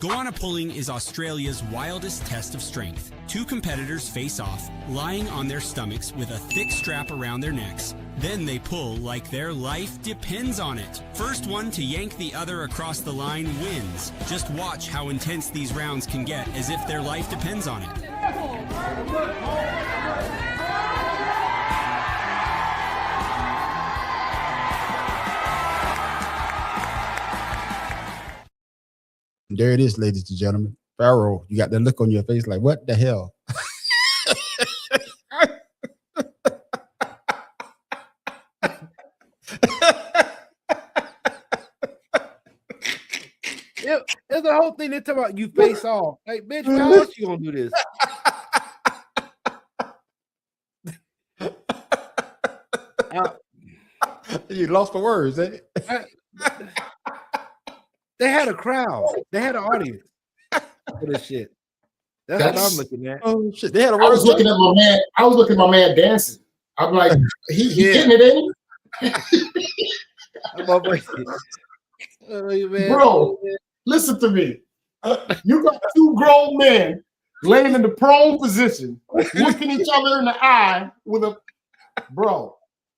Goanna pulling is Australia's wildest test of strength. Two competitors face off, lying on their stomachs with a thick strap around their necks. Then they pull like their life depends on it. First one to yank the other across the line wins. Just watch how intense these rounds can get, as if their life depends on it. There it is, ladies and gentlemen. Pharaoh, you got that look on your face like, what the hell? There's a whole thing they talk about you face off. Like, bitch, how else you gonna do this? You lost for words, eh? They had a crowd. They had an audience for this shit. That's what I'm looking at. Oh shit! They had a I was looking at my man. I was looking at my man dancing. I'm like, he getting it, ain't he? Bro, listen to me. You got two grown men laying in the prone position, looking each other in the eye with a bro.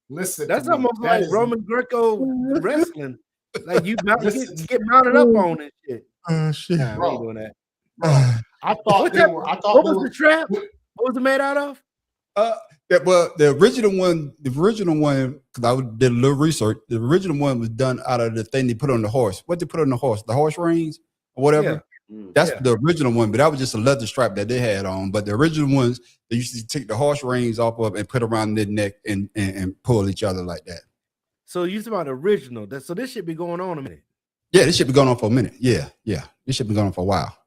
Listen, that's to almost me. like Roman Greco wrestling. Like you get mounted up on this shit. Oh shit! Nah, we ain't doing that. I thought they were. What was the trap? What was it made out of? The original one, because I did a little research. The original one was done out of the thing they put on the horse. What they put on the horse? The horse rings or whatever. Yeah. That's the original one, but that was just a leather strap that they had on. But the original ones, they used to take the horse rings off of and put around their neck and pull each other like that. So you talking about the original? So this should be going on a minute. Yeah, this should be going on for a minute. Yeah. This should be going on for a while.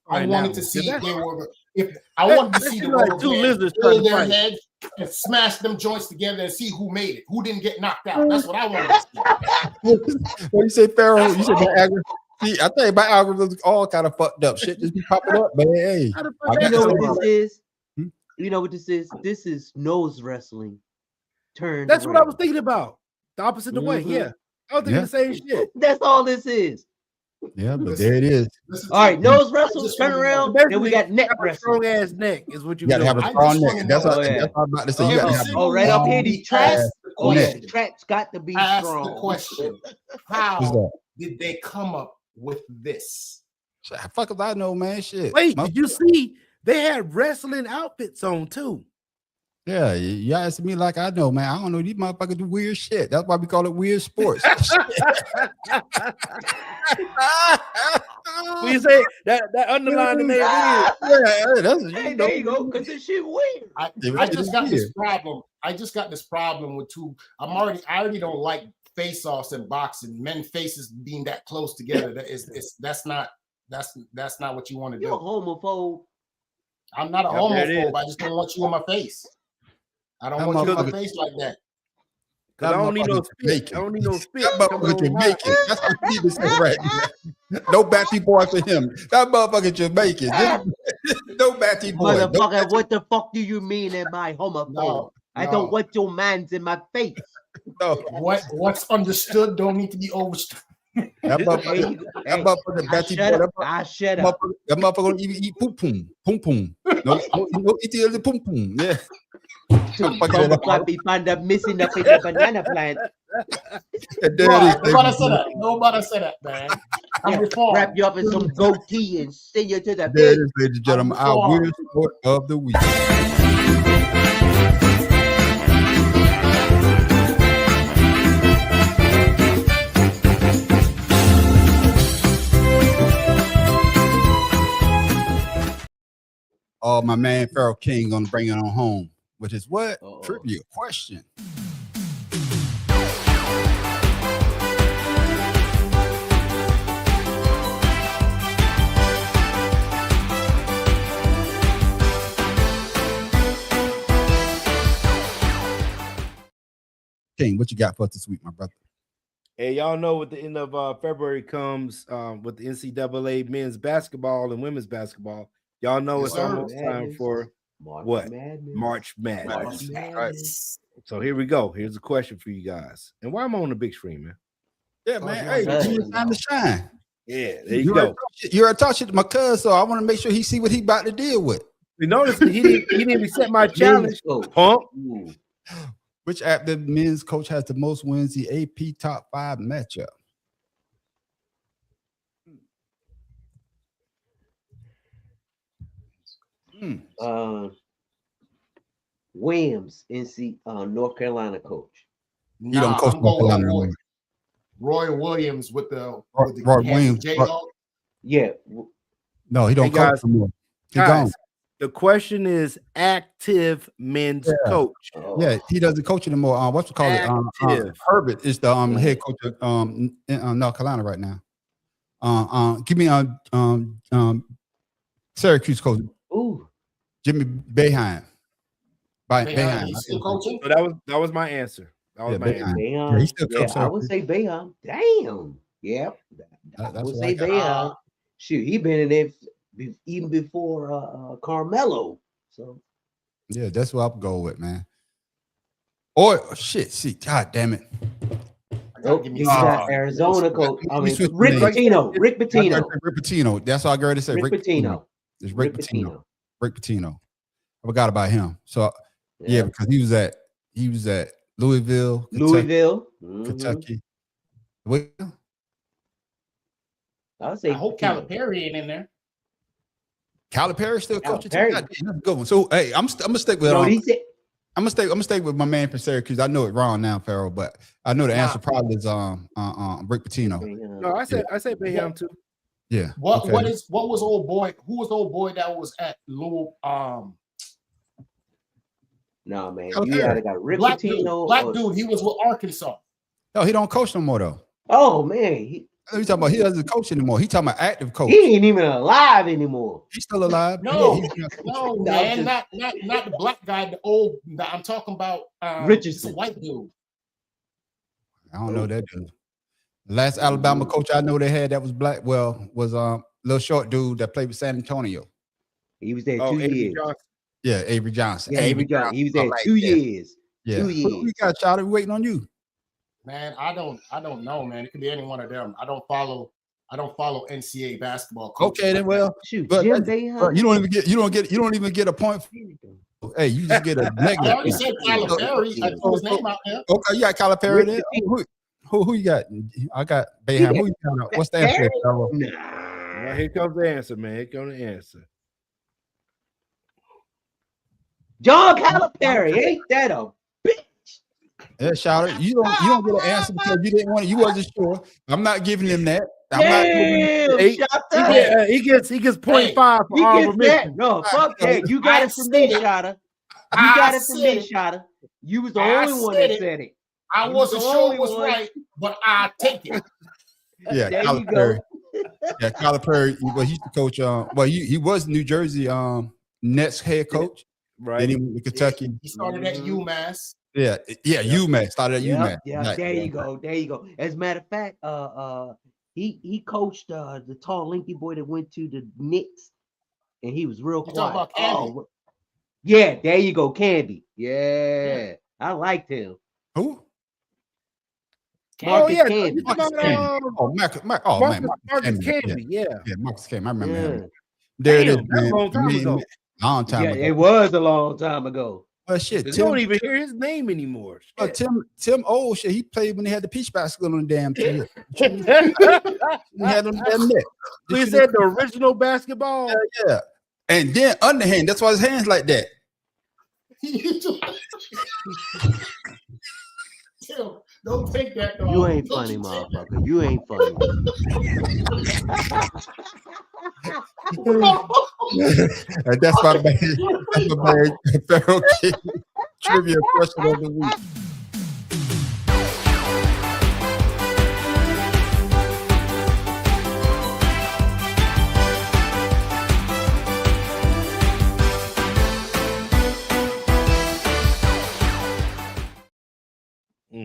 I wanted to see if they were. If I wanted to see the like two lizards hold their heads and smash them joints together and see who made it, who didn't get knocked out. That's what I wanted to see. What you say, Pharaoh? You said my algorithm. See, I tell you, my algorithm's all kind of fucked up. Shit just be popping up, man. Hey, you know what this is? You know what this is? This is nose wrestling. That's what I was thinking about. The opposite the way. Yeah, I was thinking the same shit. That's all this is. Yeah, but there it is. All right, nose wrestle, turn around, then we got neck wrestling. Strong ass neck is what you gotta have a strong neck. That's what I'm about to say. You gotta have right up here, these traps. Oh yeah, the traps got to be Ask strong. the question: how did they come up with this? Fuck if I know, man. Shit. Wait, did you see they had wrestling outfits on too? Yeah, you asking me like I know, man. I don't know. These motherfuckers do weird shit. That's why we call it weird sports. When you say that underline the name weird. Hey, there you go, because this shit weird. I just got this problem. I just got this problem with two. I already don't like face-offs and boxing. Men faces being that close together. That's not what you want to do. You're a homophobe. I'm not a homophobe. I just don't want you in my face. I don't want you in my face like that. I don't need no spit. I don't need no spit. That motherfucker Jamaican. That's what you need to say right now. No batty boy for him. That motherfucker Jamaican. No batty boy. Motherfucker, what the fuck do you mean am I homophobe? No. I don't want your mans in my face. No. What's understood don't need to be overstood. That motherfucker batty boy. I shut up. That motherfucker gonna eat pum pum. No, eat the pum pum. Yeah. Be found up missing up in the banana plant. Nobody said that, man. Wrap you up in some goatee and send you to the bed. There it is, ladies and gentlemen, our weird sport of the week. Oh, my man Pharaoh King gonna bring it on home with his what? Trivia question. King, what you got for us this week, my brother? Hey, y'all know with the end of February comes with the NCAA men's basketball and women's basketball. Y'all know it's almost time for March Madness. Right. So here we go. Here's a question for you guys. And why am I on the big screen, man? Yeah, man. Hey, it's time to shine. Yeah, there you go. You're a talk shit to my cousin, so I want to make sure he see what he about to deal with. You notice he didn't accept my challenge. Pump. Which active men's coach has the most wins? The AP Top 5 matchup. Williams, NC North Carolina coach. You don't coach North Carolina. Roy Williams with the Roy Williams. Yeah. No, he don't coach anymore. He gone. The question is active men's coach. Yeah, he doesn't coach anymore. What's it called? Herbert is the head coach of in North Carolina right now. Give me Syracuse coach. Ooh, Jimmy Boeheim. He's still coaching? So that was my answer. That was Yeah, my Boeheim. answer. Yeah, he still Yeah, comes I up. would say Boeheim. Damn. Yep. I That's would what say I got. Boeheim. Shoot, he been in there even before Carmelo. So Yeah, that's what I'll go with, man. Or shit, see, god damn it. I gotta give me he's some. got Arizona coach. I Let me mean, switch the Rick name. Pitino. Rick I gotta Pitino. say Rick Pitino. That's all I got to say. Rick Pitino. It's Rick Rick Pitino. Pitino. Rick Pitino. I forgot about him. So yeah, Yeah. because he was at Louisville, Kentucky, Louisville. Mhm. Kentucky. Well, I would say I hope Pitino. Calipari ain't in there. Calipari still coaching. Calipari. God damn, that's a good one. So hey, I'm gonna stick with No, he said I'm gonna stay with my man from Syracuse. I know it wrong now, Pharaoh, but I know the answer probably is Rick Pitino. No, I said Boeheim too. Yeah. What okay. what was old boy? Who was old boy that was at Louisville? no, man. Calipari. You either got Rick Black Pitino. dude. He was with Arkansas. No, he don't coach no more though. Oh man, he You talking about he doesn't coach anymore. He talking about active coach. he ain't even alive anymore. He's still alive. No, Yeah, he's not- no, No, man, just- not the black guy. The old. I'm talking about Richardson. it's a white dude. I don't know that dude. The last Alabama coach I know they had that was black. Well, was little short dude that played with San Antonio. He was there Oh, 2 Avery years. Johnson. Yeah, Avery Johnson. Yeah, Avery Johnson. He was there I like 2 that. years. Yeah. 2 Who years. we got, Charlie? We waiting on you. Man, I don't know, man. It could be any one of them. I don't follow NCAA basketball. Coaches Okay, then like that. well, Shoot, but Jim but Boeheim. you don't even get a point. Hey, you just get a I negative. already said Calipari. I threw his name out there. Okay, you got Calipari there. Who you got? I got Boeheim. Who you got? What's the answer, Pharaoh? Nah. Well, here comes the answer, man. Here comes the answer. John Calipari, ain't that a bitch? Yeah, shout out. You don't get an answer because you didn't want it. You wasn't sure. I'm not giving him that. I'm not giving him Damn, Hey, shut He, up. get, he gets 0.5 for He honorable gets that. mention. No, fuck that. You got I it from me, said it. Shotta. You I got it from said me, it. Shotta. You was the I only one said that it. said it. I You wasn't was the sure only it was one. right, but I take it. Yeah, There you go. Calipari. Yeah, Calipari. Well, he used to coach. Well, he was New Jersey Nets head coach. Right. Then he went to Kentucky. He started at UMass. Yeah, UMass. Started at UMass. Yeah, Right. there you go. There you go. As a matter of fact, he coached the tall linky boy that went to the Knicks, and he was real You quiet. talking about Canby? Oh, yeah, there you go, Canby. Yeah, I liked him. Who? Marcus yeah, Canby. you talking about, Oh, Marcus Marcus Camby, yeah. Yeah, Marcus Camby. I remember Yeah. him. There it is, Damn, that's a man. long time ago. Long time Yeah, ago. it was a long time ago. Well, shit, You Tim, don't even hear his name anymore. Tim old shit. He played when they had the Peach Basket on the damn team. Shit. He had on the damn net. So he said the original basketball. Yeah. And then underhand. That's why his hands like that. Tim, don't take that. Dog. You ain't Don't funny, you take that. motherfucker. You ain't funny. And that's my man. Pharaoh King trivia question of the week.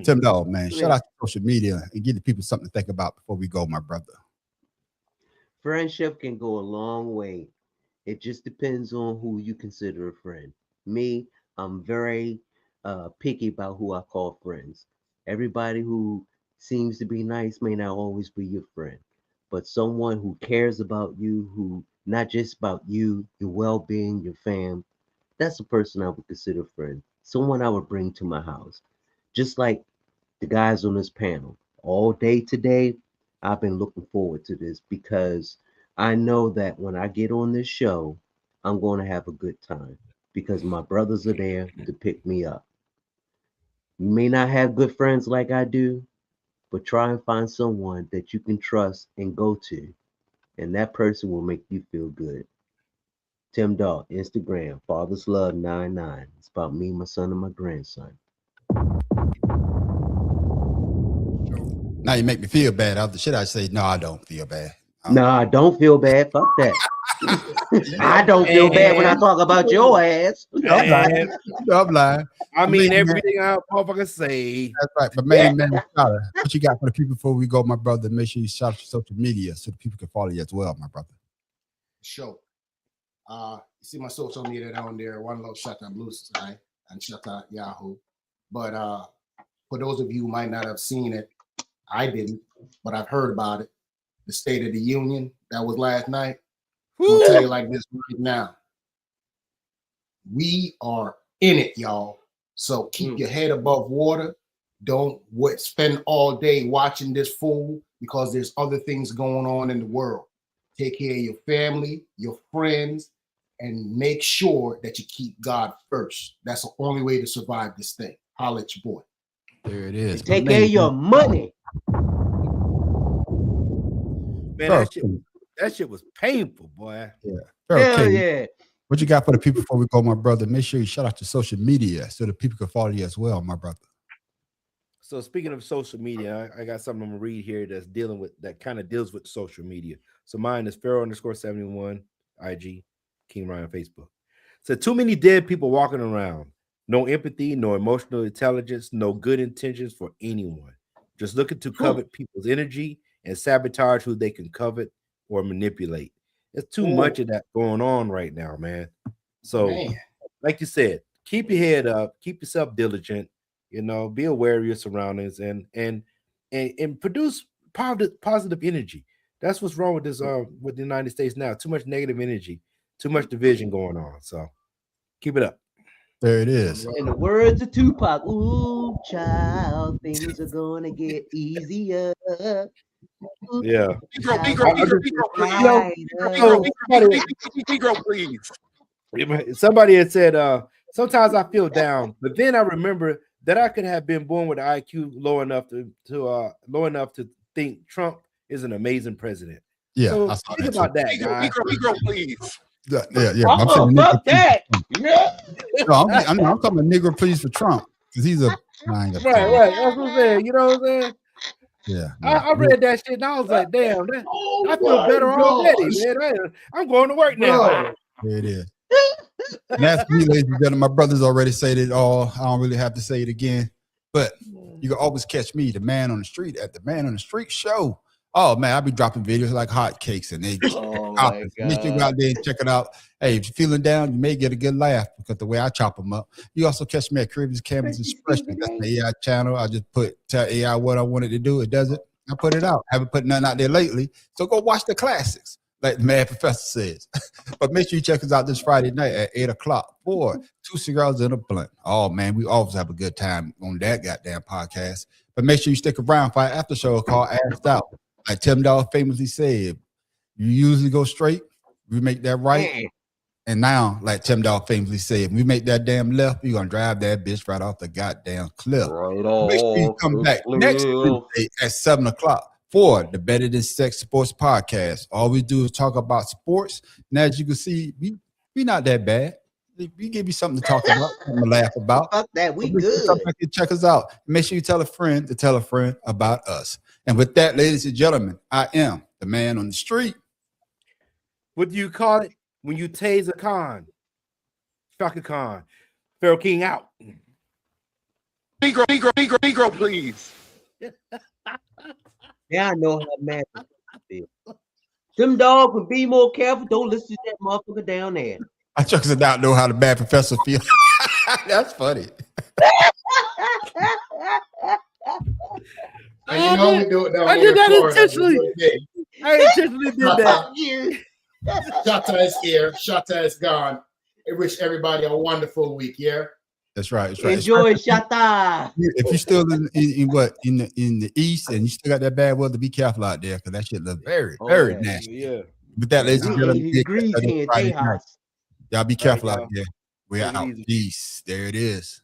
Tim Dog, man. Shout out to social media and give the people something to think about before we go, my brother. Friendship can go a long way. It just depends on who you consider a friend. Me, I'm very picky about who I call friends. Everybody who seems to be nice may not always be your friend, but someone who cares about you, who not just about you, your well-being, your fam, that's a person I would consider a friend. Someone I would bring to my house. Just like the guys on this panel, all day today, I've been looking forward to this because I know that when I get on this show, I'm going to have a good time because my brothers are there to pick me up. You may not have good friends like I do, but try and find someone that you can trust and go to, and that person will make you feel good. Tim Dog, Instagram, Father's Love 99. It's about me, my son, and my grandson. Now you make me feel bad. After shit, I say, no, I don't feel bad. Nah, don't feel bad. Fuck that. I don't feel bad when I talk about your ass. I'm lying. I'm lying. I mean, Man. everything I motherfucker say. That's right. But man, Tyler, what you got for the people before we go, my brother? Make sure you shout out your social media so the people can follow you as well, my brother. Show. You see my social media down there. One Love Shut Up Blue Sky and Shut Up Yahoo. But for those of you who might not have seen it, I didn't, but I've heard about it. The State of the Union that was last night. I'll tell you like this right now. We are in it, y'all. So keep your head above water. Don't spend all day watching this fool because there's other things going on in the world. Take care of your family, your friends, and make sure that you keep God first. That's the only way to survive this thing. Holla at your boy. There it is. Take care of your money. Man, that shit was painful, boy. Hell yeah. What you got for the people before we go, my brother? Make sure you shout out your social media so the people can follow you as well, my brother. So speaking of social media, I got something I'm gonna read here that kind of deals with social media. So mine is Pharaoh_71 IG, King Ryan Facebook. So too many dead people walking around. No empathy, no emotional intelligence, no good intentions for anyone. Just looking to covet people's energy and sabotage who they can covet or manipulate. There's too much of that going on right now, man. So, like you said, keep your head up, keep yourself diligent, be aware of your surroundings and produce positive energy. That's what's wrong with this with the United States now. Too much negative energy, too much division going on. So keep it up. There it is. In the words of Tupac, ooh, child, things are gonna get easier. Yeah. Please. Somebody had said, sometimes I feel down, but then I remember that I could have been born with an IQ low enough to think Trump is an amazing president. Yeah, so I saw think that about too. that, guys. Please. Yeah. Oh, fuck that. Yeah. No, I'm talking about Negro please for Trump because he's a Right. That's what I'm saying. You know what I'm saying? Yeah. I read that shit and I was like, damn, I feel better already, man. I'm going to work now. There it is. And that's me, ladies and gentlemen. My brothers already said it all. I don't really have to say it again. But you can always catch me, the Man on the Street, at the Man on the Street show. Oh man, I'll be dropping videos like hotcakes and they make you go out there and check it out. Hey, if you're feeling down, you may get a good laugh because the way I chop them up. You also catch me at Caribbean Cameras Expression. That's the AI channel. I just tell AI what I wanted to do. It does it. I put it out. Haven't put nothing out there lately. So go watch the classics, like the Mad Professor says. But make sure you check us out this Friday night at 8:00 for 2 cigars and a blunt. Oh man, we always have a good time on that goddamn podcast. But make sure you stick around for our after show called Asked Out. Like Tim Dawg famously said, you usually go straight, we make that right. And now, like Tim Dawg famously said, we make that damn left, you're gonna drive that bitch right off the goddamn cliff. Right on. Make sure you come back next Tuesday at 7:00 for the Better Than Sex Sports Podcast. All we do is talk about sports. And as you can see, we not that bad. We give you something to talk about, something to laugh about. Fuck that, we good. Check us out. Make sure you tell a friend to tell a friend about us. And with that, ladies and gentlemen, I am the Man on the Street. What do you call it when you tase a con? Shaka Khan. Pharaoh King out. Negro, please. Now I know how mad I feel. Them dogs would be more careful. Don't listen to that motherfucker down there. I just don't know how the bad professor feels. That's funny. I did that intentionally. I intentionally did that. Shatta is here. Shatta is gone. I wish everybody a wonderful week. Yeah. That's right. That's right. Enjoy Shatta. If you're still in the east and you still got that bad weather, be careful out there because that shit looks very nasty. Yeah. With that, ladies and gentlemen, y'all be careful out there. We're out. Easy. Peace. There it is.